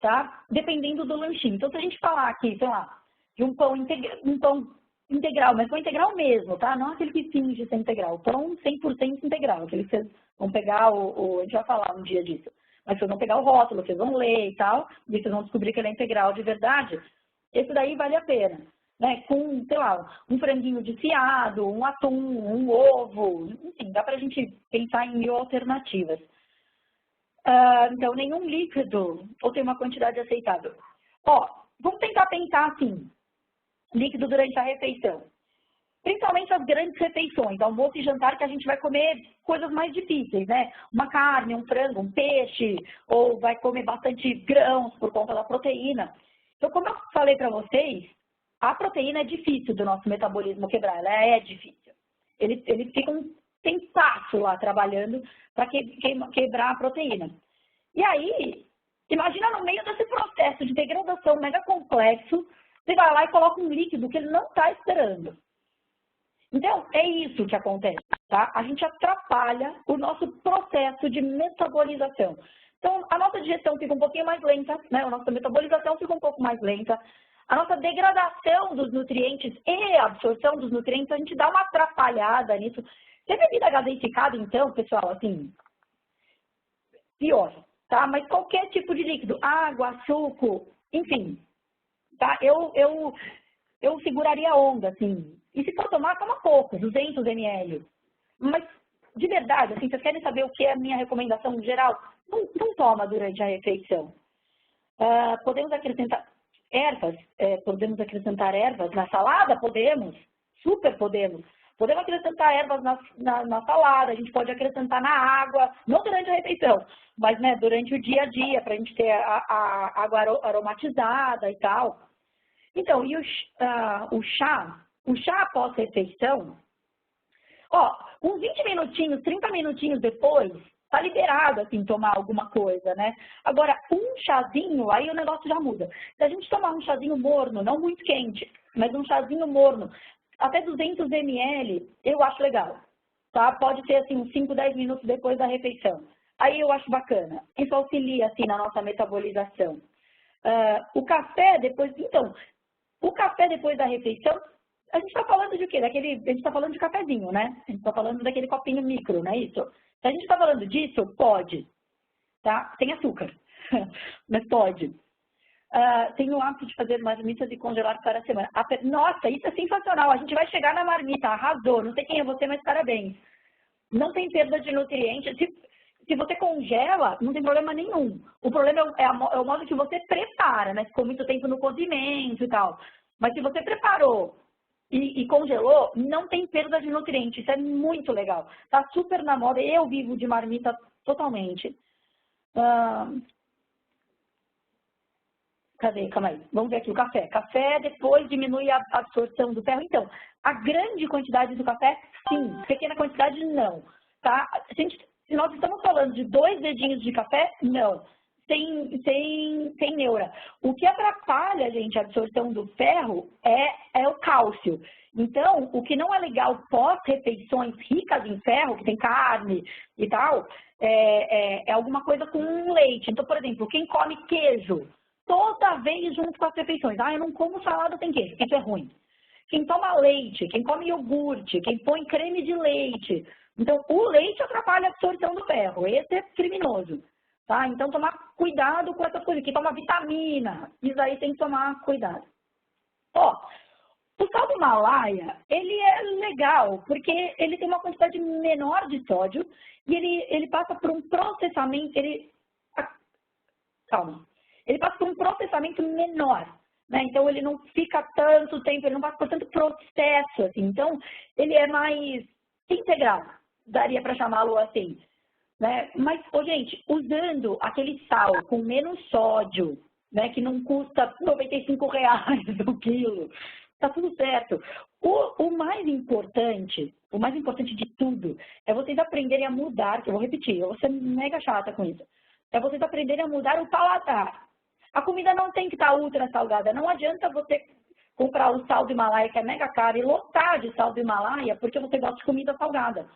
tá? Dependendo do lanchinho. Então, se a gente falar aqui, sei lá, de um pão integral, mas pão integral mesmo, tá? Não aquele que finge ser integral, pão 100% integral, aquele que vocês vão pegar, a gente vai falar um dia disso. Mas vocês vão pegar o rótulo, vocês vão ler e tal, e vocês vão descobrir que ele é integral de verdade. Esse daí vale a pena, né? Com, sei lá, um franguinho desfiado, um atum, um ovo, enfim, dá pra gente pensar em mil alternativas. Então, nenhum líquido ou tem uma quantidade aceitável. Vamos tentar pensar assim, líquido durante a refeição. Principalmente as grandes refeições, almoço e jantar, que a gente vai comer coisas mais difíceis, né? Uma carne, um frango, um peixe, ou vai comer bastante grãos por conta da proteína. Então, como eu falei para vocês, a proteína é difícil do nosso metabolismo quebrar, ela é difícil. Ele fica um tempasso lá trabalhando para quebrar a proteína. E aí, imagina no meio desse processo de degradação mega complexo, você vai lá e coloca um líquido que ele não está esperando. Então, é isso que acontece, tá? A gente atrapalha o nosso processo de metabolização. Então, a nossa digestão fica um pouquinho mais lenta, né? A nossa metabolização fica um pouco mais lenta. A nossa degradação dos nutrientes e absorção dos nutrientes, a gente dá uma atrapalhada nisso. Se é bebida gaseificada, então, pessoal, assim, pior, tá? Mas qualquer tipo de líquido, água, suco, enfim, tá? Eu seguraria a onda, assim. E se for tomar, toma pouco, 200 ml. Mas, de verdade, assim, vocês querem saber o que é a minha recomendação geral? Não toma durante a refeição. Podemos acrescentar ervas na salada? Podemos, super podemos. Podemos acrescentar ervas na salada, a gente pode acrescentar na água, não durante a refeição, mas né, durante o dia a dia, para a gente ter a água aromatizada e tal. Então, e o chá após refeição, uns 20 minutinhos, 30 minutinhos depois, tá liberado, assim, tomar alguma coisa, né? Agora, um chazinho, aí o negócio já muda. Se a gente tomar um chazinho morno, não muito quente, mas um chazinho morno, até 200 ml, eu acho legal, tá? Pode ser, assim, uns 5, 10 minutos depois da refeição. Aí eu acho bacana. Isso auxilia, assim, na nossa metabolização. O café depois da refeição, a gente está falando de quê? A gente está falando de cafezinho, né? A gente está falando daquele copinho micro, não é isso? Se a gente está falando disso, pode, tá? Tem açúcar, mas pode. Tem o hábito de fazer marmitas e congelar para a semana. Nossa, isso é sensacional. A gente vai chegar na marmita, arrasou. Não sei quem é você, mas parabéns. Não tem perda de nutrientes. Se você congela, não tem problema nenhum. O problema é o modo que você prepara, né? Ficou muito tempo no cozimento e tal. Mas se você preparou e congelou, não tem perda de nutrientes. Isso é muito legal. Tá super na moda. Eu vivo de marmita totalmente. Calma aí. Vamos ver aqui o café. Café depois diminui a absorção do ferro. Então, a grande quantidade do café, sim. Pequena quantidade, não. Tá? Se nós estamos falando de 2 dedinhos de café, não. Sem neura. O que atrapalha, gente, a absorção do ferro é o cálcio. Então, o que não é legal pós-refeições ricas em ferro, que tem carne e tal, é alguma coisa com leite. Então, por exemplo, quem come queijo, toda vez junto com as refeições. Eu não como salada sem queijo, isso é ruim. Quem toma leite, quem come iogurte, quem põe creme de leite. Então, o leite atrapalha a absorção do ferro. Esse é criminoso. Tá? Então, tomar cuidado com essas coisas. Quem toma vitamina, isso aí tem que tomar cuidado. O sal do Himalaia, ele é legal, porque ele tem uma quantidade menor de sódio e ele passa por um processamento, ele passa por um processamento menor, né? Então, ele não fica tanto tempo, ele não passa por tanto processo, assim. Então, ele é mais integral, daria para chamá-lo assim. Né? Mas, gente, usando aquele sal com menos sódio, né, que não custa R$95 o quilo, tá tudo certo. O mais importante de tudo, é vocês aprenderem a mudar, que eu vou repetir, eu vou ser mega chata com isso, é vocês aprenderem a mudar o paladar. A comida não tem que estar ultra salgada, não adianta você comprar o sal do Himalaia, que é mega caro, e lotar de sal do Himalaia, porque você gosta de comida salgada,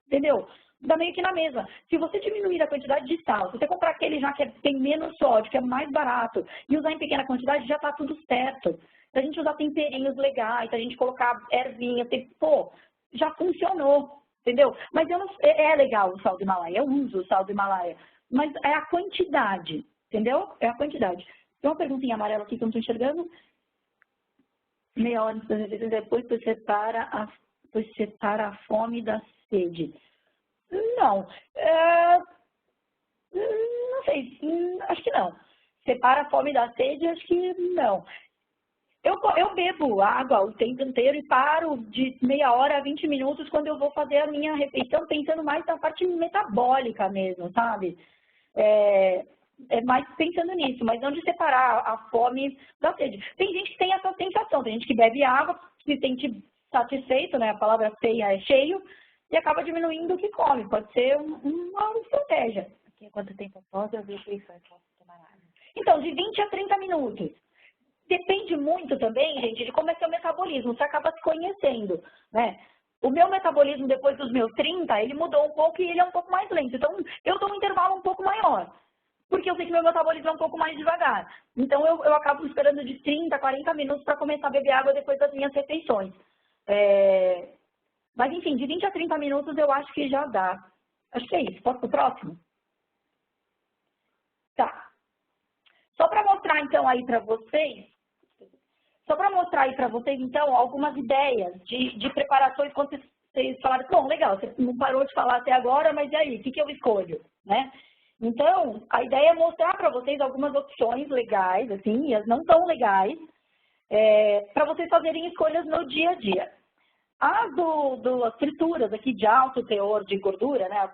entendeu? Dá meio que na mesma. Se você diminuir a quantidade de sal, se você comprar aquele já que tem menos sódio, que é mais barato, e usar em pequena quantidade, já tá tudo certo. Se a gente usar temperinhos legais, se a gente colocar ervinha, já funcionou, entendeu? Mas é legal o sal do Himalaia, eu uso o sal do Himalaia, mas é a quantidade, entendeu? É a quantidade. Tem uma perguntinha amarela aqui que eu não estou enxergando. Meia hora depois você separa a fome da sede. Não, não sei, acho que não. Separa a fome da sede, acho que não. Eu bebo água o tempo inteiro e paro de meia hora a 20 minutos quando eu vou fazer a minha refeição, pensando mais na parte metabólica mesmo, sabe? É mais pensando nisso, mas não de separar a fome da sede. Tem gente que tem essa sensação, tem gente que bebe água, se sente satisfeito, né? A palavra feia é cheio, e acaba diminuindo o que come. Pode ser uma estratégia. Aqui, quanto tempo após eu vi refeições posso tomar água? Então, de 20 a 30 minutos. Depende muito também, gente, de como é seu metabolismo. Você acaba se conhecendo, né? O meu metabolismo, depois dos meus 30, ele mudou um pouco e ele é um pouco mais lento. Então, eu dou um intervalo um pouco maior, porque eu sei que meu metabolismo é um pouco mais devagar. Então, eu acabo esperando de 30 a 40 minutos para começar a beber água depois das minhas refeições. Mas, enfim, de 20 a 30 minutos eu acho que já dá. Acho que é isso. Posso pro próximo? Tá. Só para mostrar, então, aí para vocês, então, algumas ideias de preparações quando vocês falaram, bom, legal, você não parou de falar até agora, mas e aí, o que eu escolho, né? Então, a ideia é mostrar para vocês algumas opções legais, assim, e as não tão legais, para vocês fazerem escolhas no dia a dia. As das frituras aqui de alto teor de gordura, né,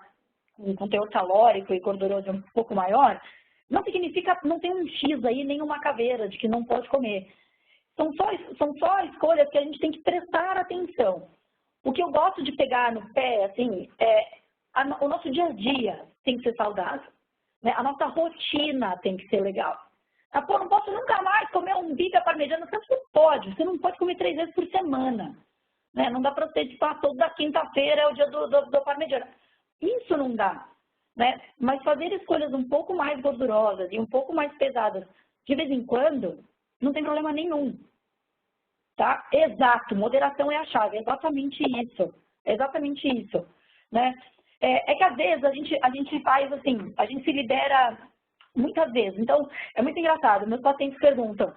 com teor calórico e gorduroso um pouco maior, não significa, não tem um X aí, nem uma caveira de que não pode comer. São só escolhas que a gente tem que prestar atenção. O que eu gosto de pegar no pé, assim, o nosso dia a dia tem que ser saudável, né? A nossa rotina tem que ser legal. Pô, não posso nunca mais comer um bife à parmegiana. Você não pode comer 3 vezes por semana. Né? Não dá para você, tipo, toda quinta-feira é o dia do parmegiana. Isso não dá. Né? Mas fazer escolhas um pouco mais gordurosas e um pouco mais pesadas de vez em quando, não tem problema nenhum. Tá? Exato, moderação é a chave, é exatamente isso. É exatamente isso. Né? É que às vezes a gente faz assim, a gente se libera muitas vezes. Então, é muito engraçado, meus pacientes perguntam,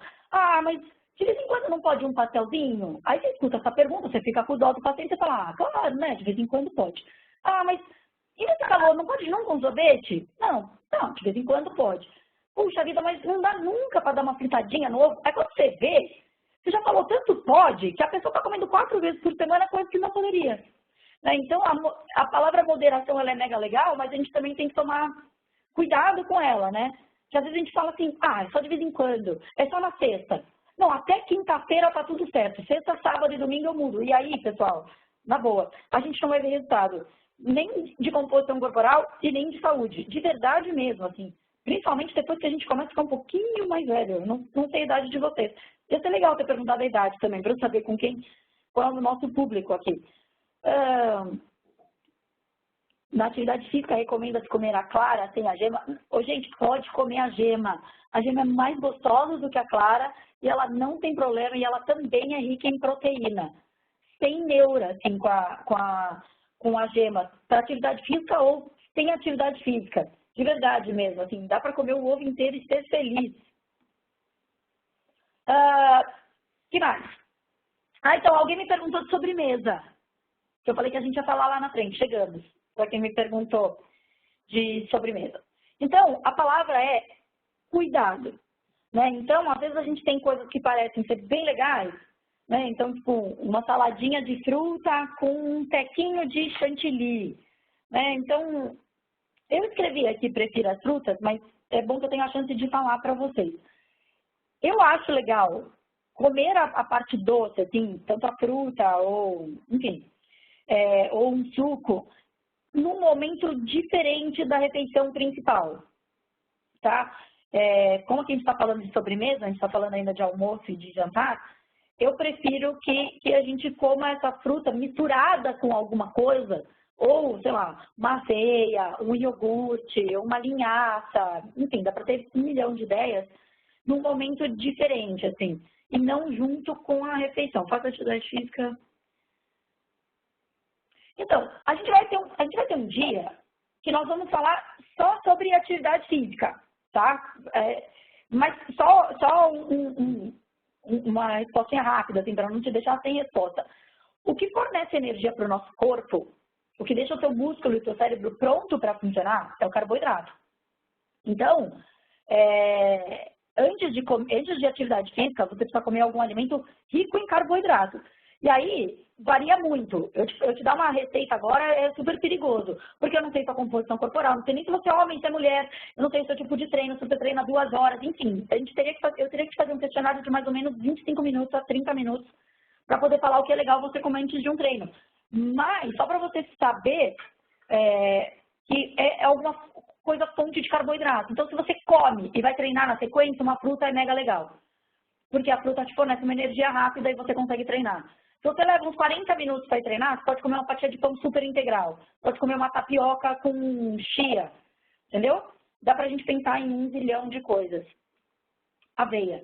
mas de vez em quando não pode um pastelzinho? Aí você escuta essa pergunta, você fica com o dó do paciente e fala, claro, né, de vez em quando pode. Mas e nesse calor, não pode nunca um sorvete? Não, de vez em quando pode. Puxa vida, mas não dá nunca para dar uma fritadinha no ovo. Aí quando você vê, você já falou tanto pode, que a pessoa está comendo 4 vezes por semana, coisa que não poderia. Né? Então, a palavra moderação, ela é mega legal, mas a gente também tem que tomar cuidado com ela, né? Que às vezes a gente fala assim, é só de vez em quando, é só na sexta. Não, até quinta-feira tá tudo certo. Sexta, sábado e domingo eu mudo. E aí, pessoal, na boa, a gente não vai ver resultado nem de composição corporal e nem de saúde. De verdade mesmo, assim. Principalmente depois que a gente começa a ficar um pouquinho mais velho. Eu não sei a idade de vocês. Ia ser legal ter perguntado a idade também, para eu saber qual é o nosso público aqui. Na atividade física, recomenda-se comer a clara sem a gema. Gente, pode comer a gema. A gema é mais gostosa do que a clara e ela não tem problema e ela também é rica em proteína. Sem neura, assim, com a gema. Para atividade física ou sem atividade física. De verdade mesmo, assim, dá para comer o ovo inteiro e ser feliz. Que mais? Então, alguém me perguntou de sobremesa. Eu falei que a gente ia falar lá na frente, chegamos. Para quem me perguntou de sobremesa. Então, a palavra é cuidado. Né? Então, às vezes a gente tem coisas que parecem ser bem legais. Né? Então, tipo, uma saladinha de fruta com um tequinho de chantilly. Né? Então, eu escrevi aqui prefiro as frutas, mas é bom que eu tenha a chance de falar para vocês. Eu acho legal comer a parte doce, assim, tanto a fruta ou, enfim, ou um suco, num momento diferente da refeição principal, tá? Como que a gente está falando de sobremesa, a gente está falando ainda de almoço e de jantar, eu prefiro que a gente coma essa fruta misturada com alguma coisa, ou, sei lá, uma aveia, um iogurte, uma linhaça, enfim, dá para ter 1 milhão de ideias, num momento diferente, assim, e não junto com a refeição. Faça atividade física. Então, a gente vai ter um dia que nós vamos falar só sobre atividade física, tá? Mas só uma respostinha rápida, assim, para não te deixar sem resposta. O que fornece energia para o nosso corpo, o que deixa o teu músculo e o teu cérebro pronto para funcionar, é o carboidrato. Então, antes de atividade física, você precisa comer algum alimento rico em carboidrato. E aí, varia muito. Eu te dar uma receita agora é super perigoso, porque eu não sei sua composição corporal, não sei nem se você é homem, se é mulher, eu não sei o seu tipo de treino, se você treina 2 horas, enfim. Eu teria que fazer um questionário de mais ou menos 25 minutos a 30 minutos para poder falar o que é legal você comer antes de um treino. Mas, só para você saber que é alguma coisa fonte de carboidrato. Então, se você come e vai treinar na sequência, uma fruta é mega legal. Porque a fruta te fornece uma energia rápida e você consegue treinar. Se você leva uns 40 minutos para ir treinar, você pode comer uma fatia de pão super integral. Pode comer uma tapioca com chia. Entendeu? Dá pra gente pensar em 1 zilhão de coisas. Aveia.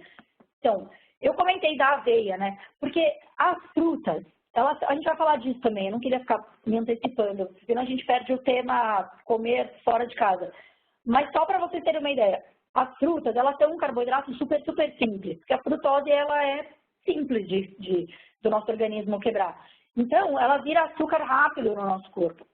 Então, eu comentei da aveia, né? Porque as frutas, a gente vai falar disso também, eu não queria ficar me antecipando, senão a gente perde o tema comer fora de casa. Mas só para vocês terem uma ideia, as frutas, elas têm um carboidrato super, super simples, porque a frutose, ela é simples do nosso organismo quebrar. Então, ela vira açúcar rápido no nosso corpo.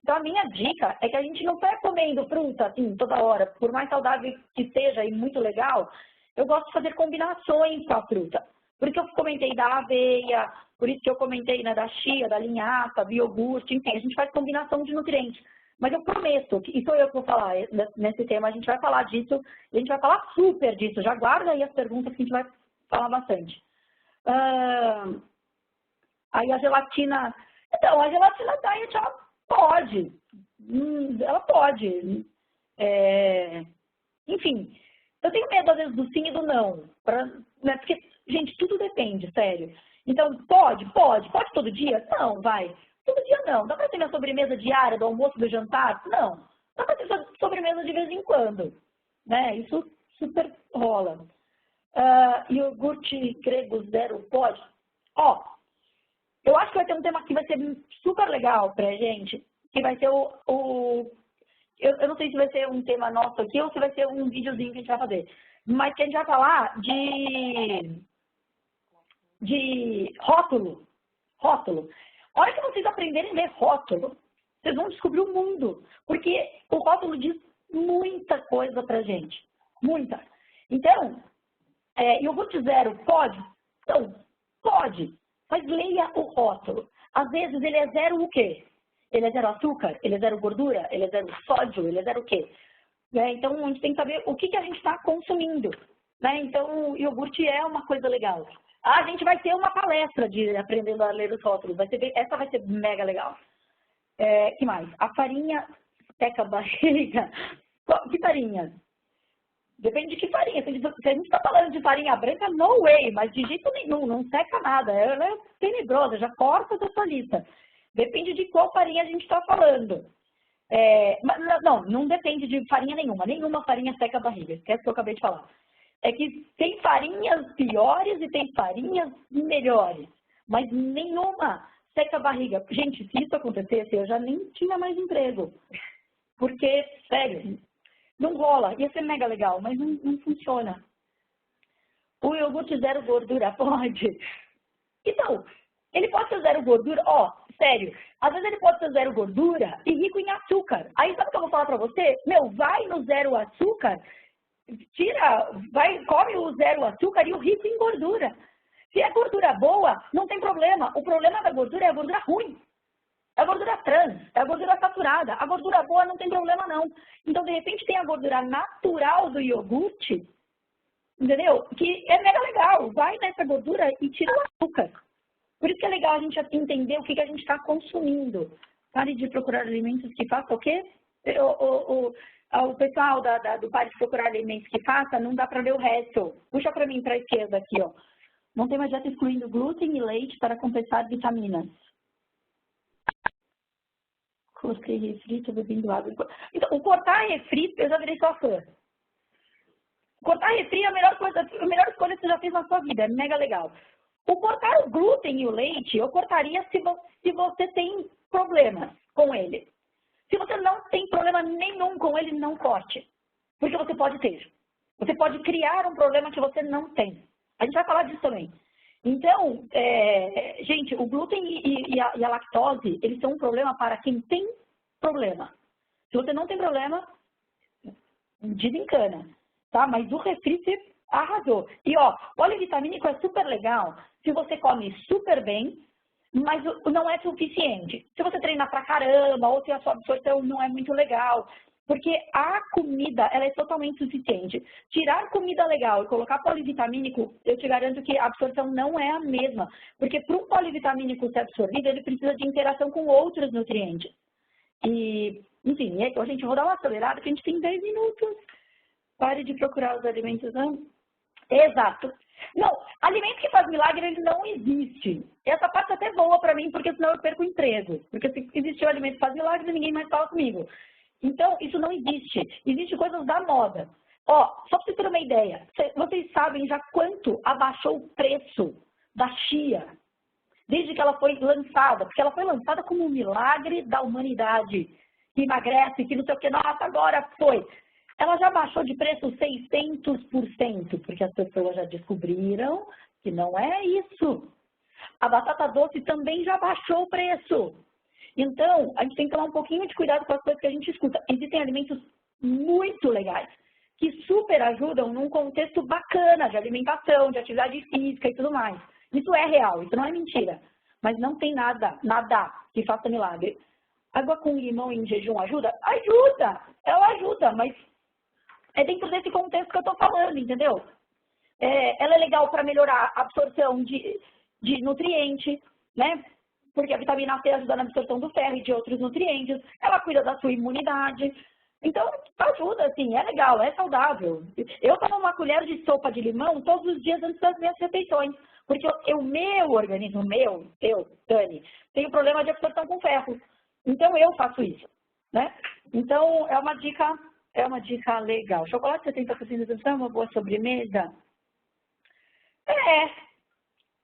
Então, a minha dica é que a gente não vai comendo fruta, assim, toda hora. Por mais saudável que seja e muito legal, eu gosto de fazer combinações com a fruta. Por isso que eu comentei da aveia, por isso que eu comentei, né, da chia, da linhaça, do iogurte, enfim, a gente faz combinação de nutrientes. Mas eu prometo, e sou eu que vou falar nesse tema, a gente vai falar disso, e a gente vai falar super disso. Já guarda aí as perguntas que a gente vai falar bastante. Aí a gelatina... Então, a gelatina diet, ela pode. Ela pode. Enfim, eu tenho medo, às vezes, do sim e do não. Né? Porque, gente, tudo depende, sério. Então, pode todo dia? Não, vai. Todo dia não. Dá para ter minha sobremesa diária, do almoço, do jantar? Não. Dá para ter sobremesa de vez em quando. Né? Isso super rola. Iogurte grego zero pode? Ó, eu acho que vai ter um tema que vai ser super legal pra gente, que vai ser eu não sei se vai ser um tema nosso aqui ou se vai ser um videozinho que a gente vai fazer, mas que a gente vai falar de rótulo. Rótulo. A hora que vocês aprenderem a ler rótulo, vocês vão descobrir o mundo, porque o rótulo diz muita coisa pra gente. Muita. Então, iogurte zero pode? Então, pode. Mas leia o rótulo. Às vezes ele é zero o quê? Ele é zero açúcar? Ele é zero gordura? Ele é zero sódio? Ele é zero o quê? Então, a gente tem que saber o que a gente está consumindo. Né? Então, o iogurte é uma coisa legal. A gente vai ter uma palestra de aprendendo a ler os rótulos. Essa vai ser mega legal. Que mais? A farinha seca a barriga. Que farinha? Depende de que farinha. Se a gente está falando de farinha branca, no way, mas de jeito nenhum, não seca nada. Ela é tenebrosa, já corta da sua lista. Depende de qual farinha a gente está falando. Mas não depende de farinha nenhuma. Nenhuma farinha seca a barriga. Esquece o que eu acabei de falar. É que tem farinhas piores e tem farinhas melhores. Mas nenhuma seca a barriga. Gente, se isso acontecesse, eu já nem tinha mais emprego. Porque, sério... Não rola, ia ser mega legal, mas não funciona. O iogurte zero gordura pode? Então, ele pode ser zero gordura, sério, às vezes ele pode ser zero gordura e rico em açúcar. Aí sabe o que eu vou falar pra você? Vai no zero açúcar, come o zero açúcar e o rico em gordura. Se é gordura boa, não tem problema. O problema da gordura é a gordura ruim. É a gordura trans, é a gordura saturada. A gordura boa não tem problema, não. Então, de repente, tem a gordura natural do iogurte, entendeu? Que é mega legal. Vai nessa gordura e tira o açúcar. Por isso que é legal a gente entender o que a gente está consumindo. Pare de procurar alimentos que façam o quê? O pessoal do Pare de Procurar Alimentos que faça, não dá para ler o resto. Puxa para mim, para a esquerda aqui, ó. Não tem uma dieta excluindo glúten e leite para compensar vitaminas. Cortei refrito, bebendo água. Então, o cortar refri, eu já virei sua fã. Cortar refri é a melhor escolha que você já fez na sua vida, é mega legal. O cortar o glúten e o leite, eu cortaria se você tem problemas com ele. Se você não tem problema nenhum com ele, não corte. Porque você pode ter. Você pode criar um problema que você não tem. A gente vai falar disso também. Então, gente, o glúten e a lactose, eles são um problema para quem tem problema. Se você não tem problema, desencana, tá? Mas o refri você arrasou. E, polivitamínico é super legal se você come super bem, mas não é suficiente. Se você treinar pra caramba, ou se a sua absorção não é muito legal, porque a comida, ela é totalmente suficiente. Tirar comida legal e colocar polivitamínico, eu te garanto que a absorção não é a mesma. Porque para um polivitamínico ser absorvido, ele precisa de interação com outros nutrientes. E, enfim, então a gente vai dar uma acelerada, que a gente tem 10 minutos. Pare de procurar os alimentos, não? Exato. Não, alimento que faz milagre, ele não existe. Essa parte é até boa para mim, porque senão eu perco o emprego. Porque se existir um alimento que faz milagre, ninguém mais fala comigo. Então, isso não existe. Existem coisas da moda. Só para vocês terem uma ideia, vocês sabem já quanto abaixou o preço da chia desde que ela foi lançada? Porque ela foi lançada como um milagre da humanidade, que emagrece, que não sei o que, nossa, agora foi. Ela já baixou de preço 600%, porque as pessoas já descobriram que não é isso. A batata doce também já baixou o preço. Então, a gente tem que tomar um pouquinho de cuidado com as coisas que a gente escuta. Existem alimentos muito legais, que super ajudam num contexto bacana de alimentação, de atividade física e tudo mais. Isso é real, isso não é mentira. Mas não tem nada que faça milagre. Água com limão em jejum ajuda? Ajuda! Ela ajuda, mas é dentro desse contexto que eu estou falando, entendeu? Ela é legal para melhorar a absorção de nutriente, né? Porque a vitamina C ajuda na absorção do ferro e de outros nutrientes. Ela cuida da sua imunidade. Então, ajuda, assim, é legal, é saudável. Eu tomo uma colher de sopa de limão todos os dias antes das minhas refeições. Porque o meu organismo, Dani, tem um problema de absorção com ferro. Então, eu faço isso, né? Então, é uma dica legal. Chocolate 70% de nutrição é uma boa sobremesa?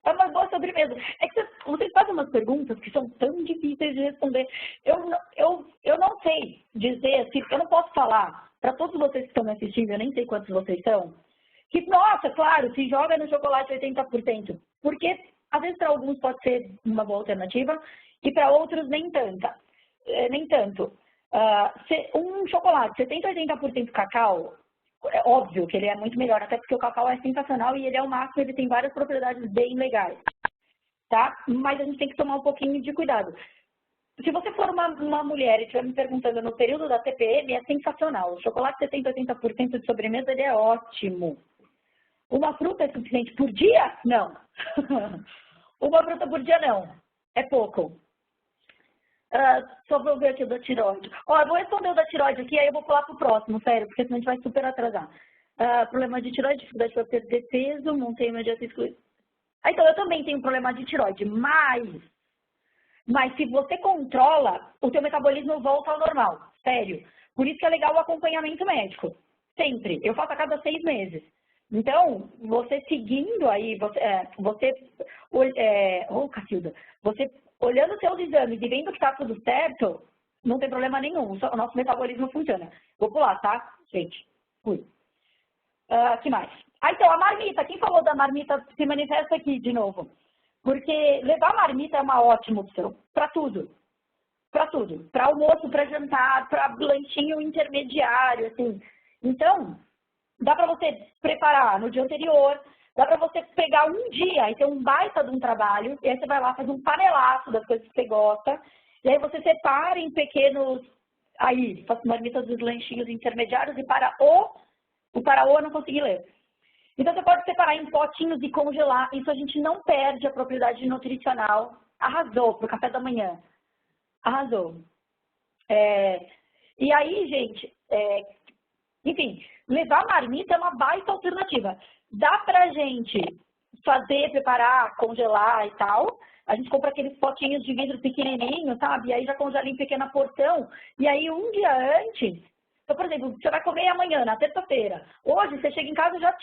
É uma boa sobremesa. É que vocês fazem umas perguntas que são tão difíceis de responder. Eu não sei dizer, assim, eu não posso falar para todos vocês que estão me assistindo, eu nem sei quantos vocês são, que, nossa, claro, se joga no chocolate 80%. Porque, às vezes, para alguns pode ser uma boa alternativa e para outros nem tanto. Um chocolate 70% a 80% cacau, é óbvio que ele é muito melhor, até porque o cacau é sensacional e ele é o máximo, ele tem várias propriedades bem legais, tá? Mas a gente tem que tomar um pouquinho de cuidado. Se você for uma mulher e estiver me perguntando no período da TPM, é sensacional. O chocolate 70% a 80% de sobremesa, ele é ótimo. Uma fruta é suficiente por dia? Não. Uma fruta por dia, não. É pouco. Só vou ver aqui o da tireoide. Eu vou responder o da tireoide aqui, aí eu vou pular pro próximo, sério, porque senão a gente vai super atrasar. Problema de tireoide, dificuldade para perder peso, montei uma dieta exclusiva. Então, eu também tenho problema de tireoide, mas se você controla, o teu metabolismo volta ao normal, sério. Por isso que é legal o acompanhamento médico, sempre. Eu faço a cada 6 meses. Então, você seguindo aí, Cacilda, você olhando seus exames e vendo que está tudo certo, não tem problema nenhum, o nosso metabolismo funciona. Vou pular, tá, gente? Fui. Que mais? Então, a marmita, quem falou da marmita se manifesta aqui de novo. Porque levar marmita é uma ótima opção, para tudo. Para tudo. Para almoço, para jantar, para lanchinho intermediário, assim. Então, dá para você preparar no dia anterior, dá para você pegar um dia e ter um baita de um trabalho, e aí você vai lá, faz um panelaço das coisas que você gosta, e aí você separa em pequenos, aí, faço marmita dos lanchinhos intermediários, e para o eu não consegui ler. Então, você pode separar em potinhos e congelar, isso a gente não perde a propriedade nutricional. Arrasou para o café da manhã. Arrasou. E aí, gente, enfim, levar marmita é uma baita alternativa. Dá pra gente preparar, congelar e tal. A gente compra aqueles potinhos de vidro pequenininho, sabe? E aí já congela em pequena porção. E aí um dia antes, então, por exemplo, você vai comer amanhã, na terça-feira. Hoje você chega em casa e já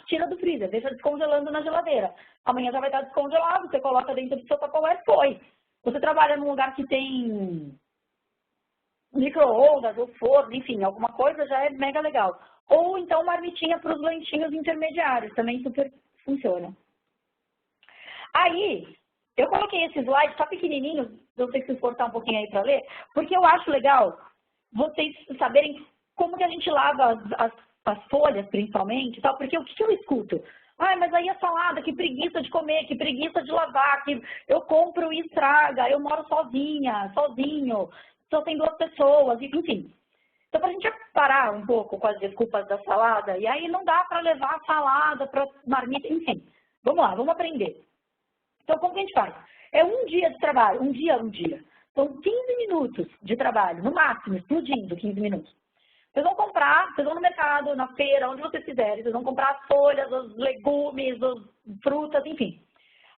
tira do freezer, deixa descongelando na geladeira. Amanhã já vai estar descongelado, você coloca dentro do seu Tupperware, foi. Você trabalha num lugar que tem micro-ondas ou forno, enfim, alguma coisa já é mega legal. Ou então marmitinha para os lanchinhos intermediários, também super funciona. Aí, eu coloquei esse slide, tá pequenininho, não sei se exportar um pouquinho aí para ler, porque eu acho legal vocês saberem como que a gente lava as folhas, principalmente, tal, porque o que eu escuto? Mas aí a salada, que preguiça de comer, que preguiça de lavar, que eu compro e estraga, eu moro sozinho, só tem 2 pessoas, enfim. Então, para a gente parar um pouco com as desculpas da salada, e aí não dá para levar a salada para marmita, enfim. Vamos lá, vamos aprender. Então, como que a gente faz? É um dia de trabalho, um dia. São 15 minutos de trabalho, no máximo, explodindo 15 minutos. Vocês vão comprar, vocês vão no mercado, na feira, onde vocês quiserem, vocês vão comprar as folhas, os legumes, as frutas, enfim.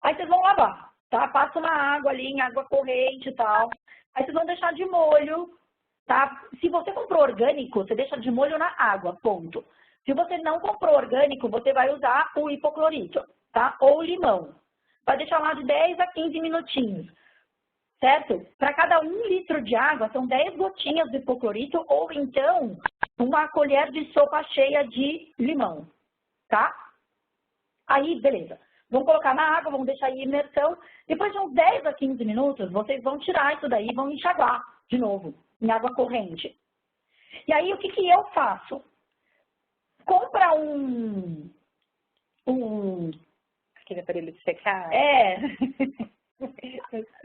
Aí vocês vão lavar, tá? Passa uma água ali, em água corrente e tal. Aí vocês vão deixar de molho, tá? Se você comprou orgânico, você deixa de molho na água, ponto. Se você não comprou orgânico, você vai usar o hipoclorito, tá? Ou limão. Vai deixar lá de 10 a 15 minutinhos. Certo? Para cada 1 litro de água, são 10 gotinhas de hipoclorito ou então uma colher de sopa cheia de limão, tá? Aí, beleza. Vão colocar na água, vão deixar em imersão. Depois de uns 10 a 15 minutos, vocês vão tirar isso daí e vão enxaguar de novo, em água corrente. E aí, o que eu faço? Compra aquele aparelho de secar.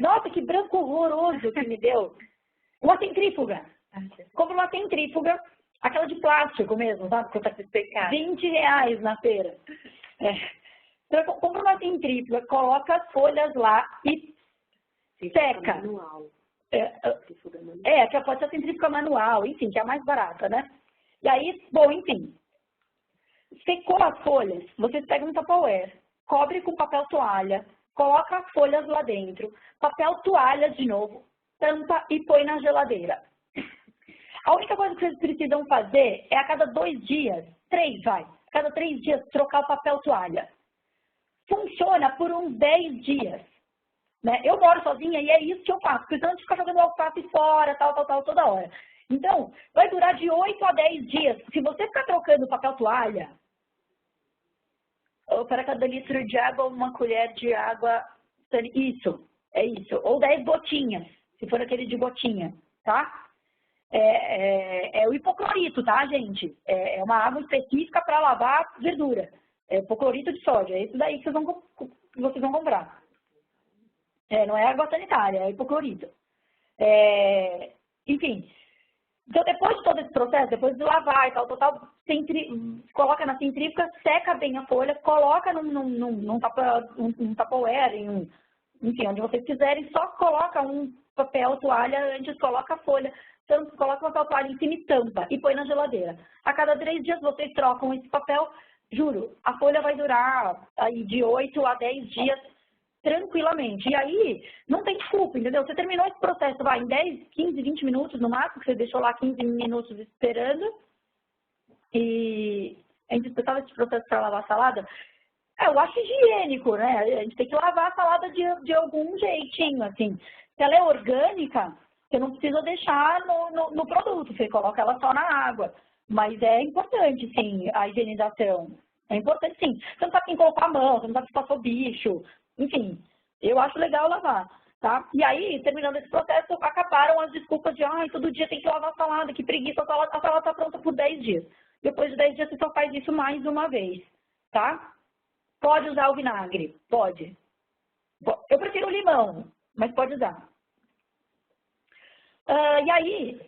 Nossa, que branco horroroso que me deu. Uma centrífuga. Compra uma centrífuga, aquela de plástico mesmo, sabe? Que tá R$20 na feira. Então, compra uma centrífuga, coloca as folhas lá e seca. Manual. Que pode ser a centrífuga manual, enfim, que é a mais barata, né? E aí, bom, enfim. Secou as folhas, vocês pegam um Tupperware, cobre com papel toalha, coloca as folhas lá dentro, papel toalha de novo, tampa e põe na geladeira. A única coisa que vocês precisam fazer é a cada 2 dias, 3 vai, a cada 3 dias trocar o papel toalha. Funciona por uns 10 dias. Né? Eu moro sozinha e é isso que eu faço, porque senão a gente fica jogando alface fora, tal, toda hora. Então, vai durar de 8 a 10 dias. Se você ficar trocando papel toalha, ou para cada litro de água, 1 colher de água, isso, é isso. Ou 10 gotinhas, se for aquele de gotinha, tá? É o hipoclorito, tá, gente? É uma água específica para lavar verdura. É hipoclorito de sódio, é isso daí que vocês vão comprar. Não é água sanitária, é hipoclorito. Enfim, então depois de todo esse processo, depois de lavar e tal, coloca na centrífuga, seca bem a folha, coloca num Tupperware, enfim, onde vocês quiserem, só coloca um papel toalha antes, coloca a folha, coloca uma papel toalha em cima e tampa e põe na geladeira. A cada 3 dias vocês trocam esse papel, juro, a folha vai durar aí de 8 a 10 dias tranquilamente. E aí, não tem desculpa, entendeu? Você terminou esse processo, em 10, 15, 20 minutos no máximo, que você deixou lá 15 minutos esperando. E a gente espetava esse processo para lavar a salada. Eu acho higiênico, né? A gente tem que lavar a salada de algum jeitinho, assim. Se ela é orgânica, você não precisa deixar no produto, você coloca ela só na água. Mas é importante, sim, a higienização. É importante, sim. Você não sabe quem colocar a mão, você não sabe se passou bicho. Enfim, eu acho legal lavar, tá? E aí, terminando esse processo, acabaram as desculpas de, todo dia tem que lavar a salada, que preguiça, a salada está pronta por 10 dias. Depois de 10 dias, você só faz isso mais uma vez, tá? Pode usar o vinagre? Pode. Eu prefiro o limão, mas pode usar. E aí,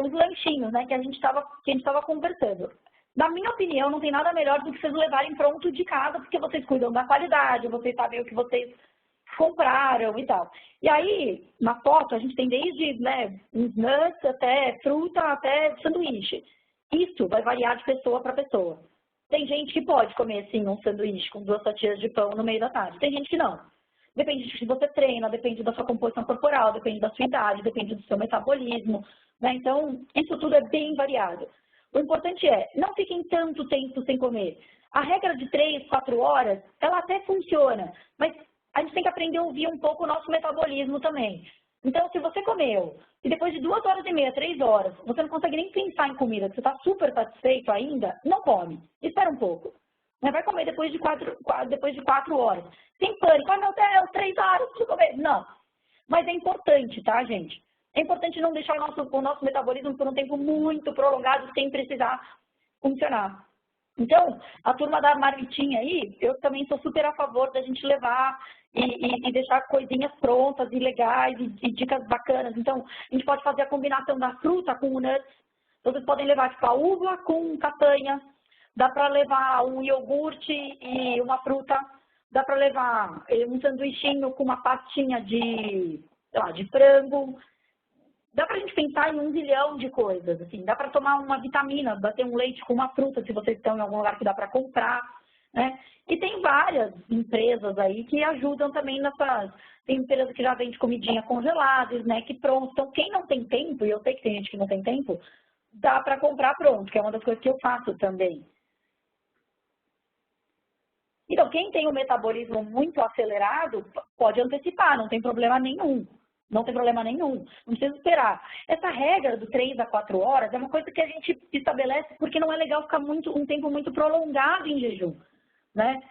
os lanchinhos, né, que a gente estava conversando. Na minha opinião, não tem nada melhor do que vocês levarem pronto de casa, porque vocês cuidam da qualidade, vocês sabem o que vocês compraram e tal. E aí, na foto, a gente tem desde uns nuts, até fruta, até sanduíche. Isso vai variar de pessoa para pessoa. Tem gente que pode comer, sim, um sanduíche com 2 fatias de pão no meio da tarde. Tem gente que não. Depende de se você treina, depende da sua composição corporal, depende da sua idade, depende do seu metabolismo, né? Então, isso tudo é bem variado. O importante é, não fiquem tanto tempo sem comer. A regra de 3, 4 horas, ela até funciona, mas a gente tem que aprender a ouvir um pouco o nosso metabolismo também. Então, se você comeu e depois de 2 horas e meia, 3 horas, você não consegue nem pensar em comida, você está super satisfeito ainda, não come. Espera um pouco. Vai comer depois de 4 horas. Sem pânico. Meu Deus, 3 horas, preciso comer. Não. Mas é importante, tá, gente? É importante não deixar o nosso metabolismo por um tempo muito prolongado sem precisar funcionar. Então, a turma da marmitinha aí, eu também sou super a favor da gente levar e deixar coisinhas prontas e legais e dicas bacanas. Então, a gente pode fazer a combinação da fruta com o nuts. Vocês podem levar tipo a uva com castanha. Dá para levar um iogurte e uma fruta. Dá para levar um sanduichinho com uma pastinha de frango. Dá para a gente pensar em 1 zilhão de coisas, assim. Dá para tomar uma vitamina, bater um leite com uma fruta, se vocês estão em algum lugar que dá para comprar, né? E tem várias empresas aí que ajudam também nessas... Tem empresas que já vendem comidinha congelada, snack pronto. Então, quem não tem tempo, e eu sei que tem gente que não tem tempo, dá para comprar pronto, que é uma das coisas que eu faço também. Então, quem tem um metabolismo muito acelerado, pode antecipar, não tem problema nenhum. Não tem problema nenhum, não precisa esperar. Essa regra do 3 a 4 horas é uma coisa que a gente estabelece porque não é legal ficar um tempo muito prolongado em jejum, né?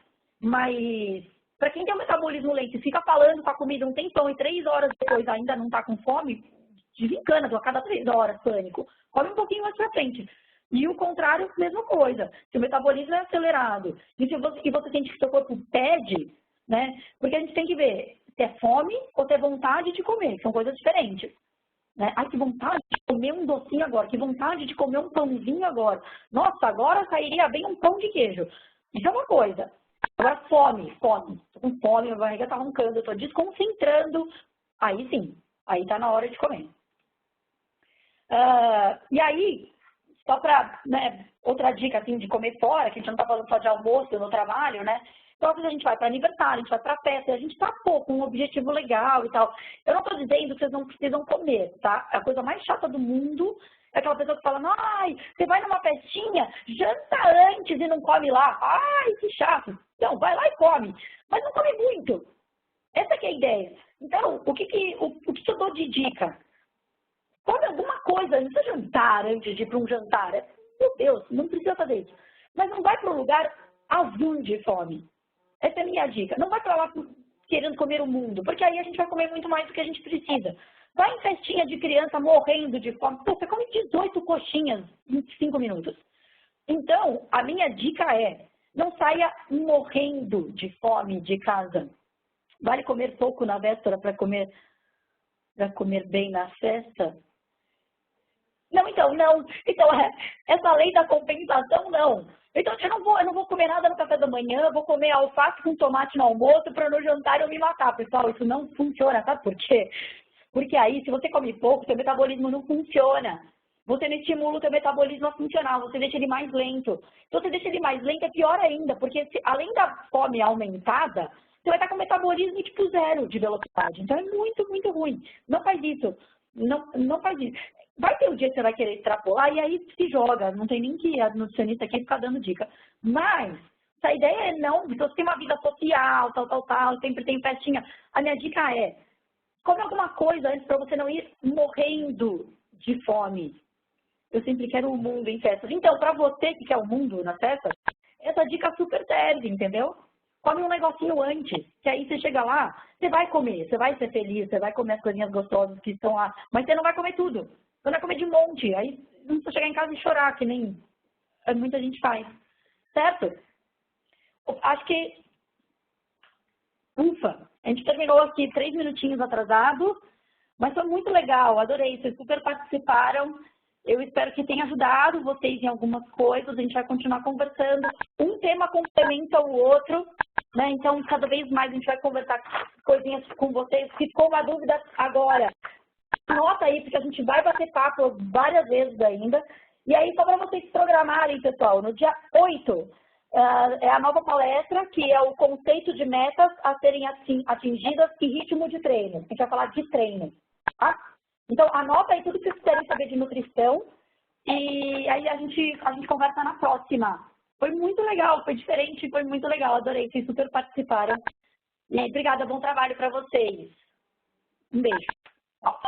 Mas para quem tem um metabolismo lento e fica falando com a comida um tempão e 3 horas depois ainda não está com fome, desencana, a cada 3 horas, pânico. Come um pouquinho mais pra frente. E o contrário, mesma coisa. Se o metabolismo é acelerado e você sente que seu corpo pede, né? Porque a gente tem que ver se é fome ou se é vontade de comer, que são coisas diferentes. Né? Ai, que vontade de comer um docinho agora, que vontade de comer um pãozinho agora. Nossa, agora sairia bem um pão de queijo. Isso é uma coisa. Agora, fome. Tô com fome, minha barriga tá roncando, eu tô desconcentrando. Aí sim, aí tá na hora de comer. E aí, só para, né, outra dica assim, de comer fora, que a gente não tá falando só de almoço no trabalho, né? Então, às vezes a gente vai para aniversário, a gente vai para festa, a gente tá com um objetivo legal e tal. Eu não tô dizendo que vocês não precisam comer, tá? A coisa mais chata do mundo é aquela pessoa que fala, ai, você vai numa festinha, janta antes e não come lá. Ai, que chato. Não, vai lá e come, mas não come muito. Essa que é a ideia. Então, o que eu dou de dica? Come alguma coisa, não precisa jantar antes de ir para um jantar. Meu Deus, não precisa fazer isso. Mas não vai para um lugar azul de fome. Essa é a minha dica. Não vai para lá querendo comer o mundo, porque aí a gente vai comer muito mais do que a gente precisa. Vai em festinha de criança morrendo de fome. Pô, você come 18 coxinhas em 5 minutos. Então, a minha dica é, não saia morrendo de fome de casa. Vale comer pouco na véspera para comer bem na festa? Não, então, não. Então, essa lei da compensação, não. Então, eu não vou comer nada no café da manhã, vou comer alface com tomate no almoço para no jantar eu me matar. Pessoal, isso não funciona, sabe por quê? Porque aí, se você come pouco, seu metabolismo não funciona. Você não estimula o seu metabolismo a funcionar, você deixa ele mais lento. Então, você deixa ele mais lento, é pior ainda, porque além da fome aumentada, você vai estar com o metabolismo tipo 0 de velocidade. Então, é muito, muito ruim. Não faz isso. Não faz isso. Vai ter um dia que você vai querer extrapolar e aí se joga. Não tem nem que a nutricionista aqui ficar dando dica. Mas, se a ideia é não, se você tem uma vida social, tal, sempre tem festinha, a minha dica é, come alguma coisa antes para você não ir morrendo de fome. Eu sempre quero o mundo em festas. Então, para você que quer o mundo na festa, essa dica super serve, entendeu? Come um negocinho antes, que aí você chega lá, você vai comer, você vai ser feliz, você vai comer as coisinhas gostosas que estão lá, mas você não vai comer tudo. Você vai comer de monte, aí não precisa chegar em casa e chorar, que nem muita gente faz. Certo? Acho que... Ufa! A gente terminou aqui 3 minutinhos atrasado, mas foi muito legal, adorei, vocês super participaram. Eu espero que tenha ajudado vocês em algumas coisas, a gente vai continuar conversando. Um tema complementa o outro, né? Então, cada vez mais a gente vai conversar coisinhas com vocês. Se ficou uma dúvida agora, anota aí, porque a gente vai bater papo várias vezes ainda. E aí, só para vocês se programarem, pessoal, no dia 8, é a nova palestra, que é o conceito de metas a serem atingidas e ritmo de treino. A gente vai falar de treino, tá? Então, anota aí tudo que vocês querem saber de nutrição e aí a gente conversa na próxima. Foi muito legal, foi diferente, foi muito legal, adorei, vocês super participaram. E obrigada, bom trabalho para vocês. Um beijo. Tchau.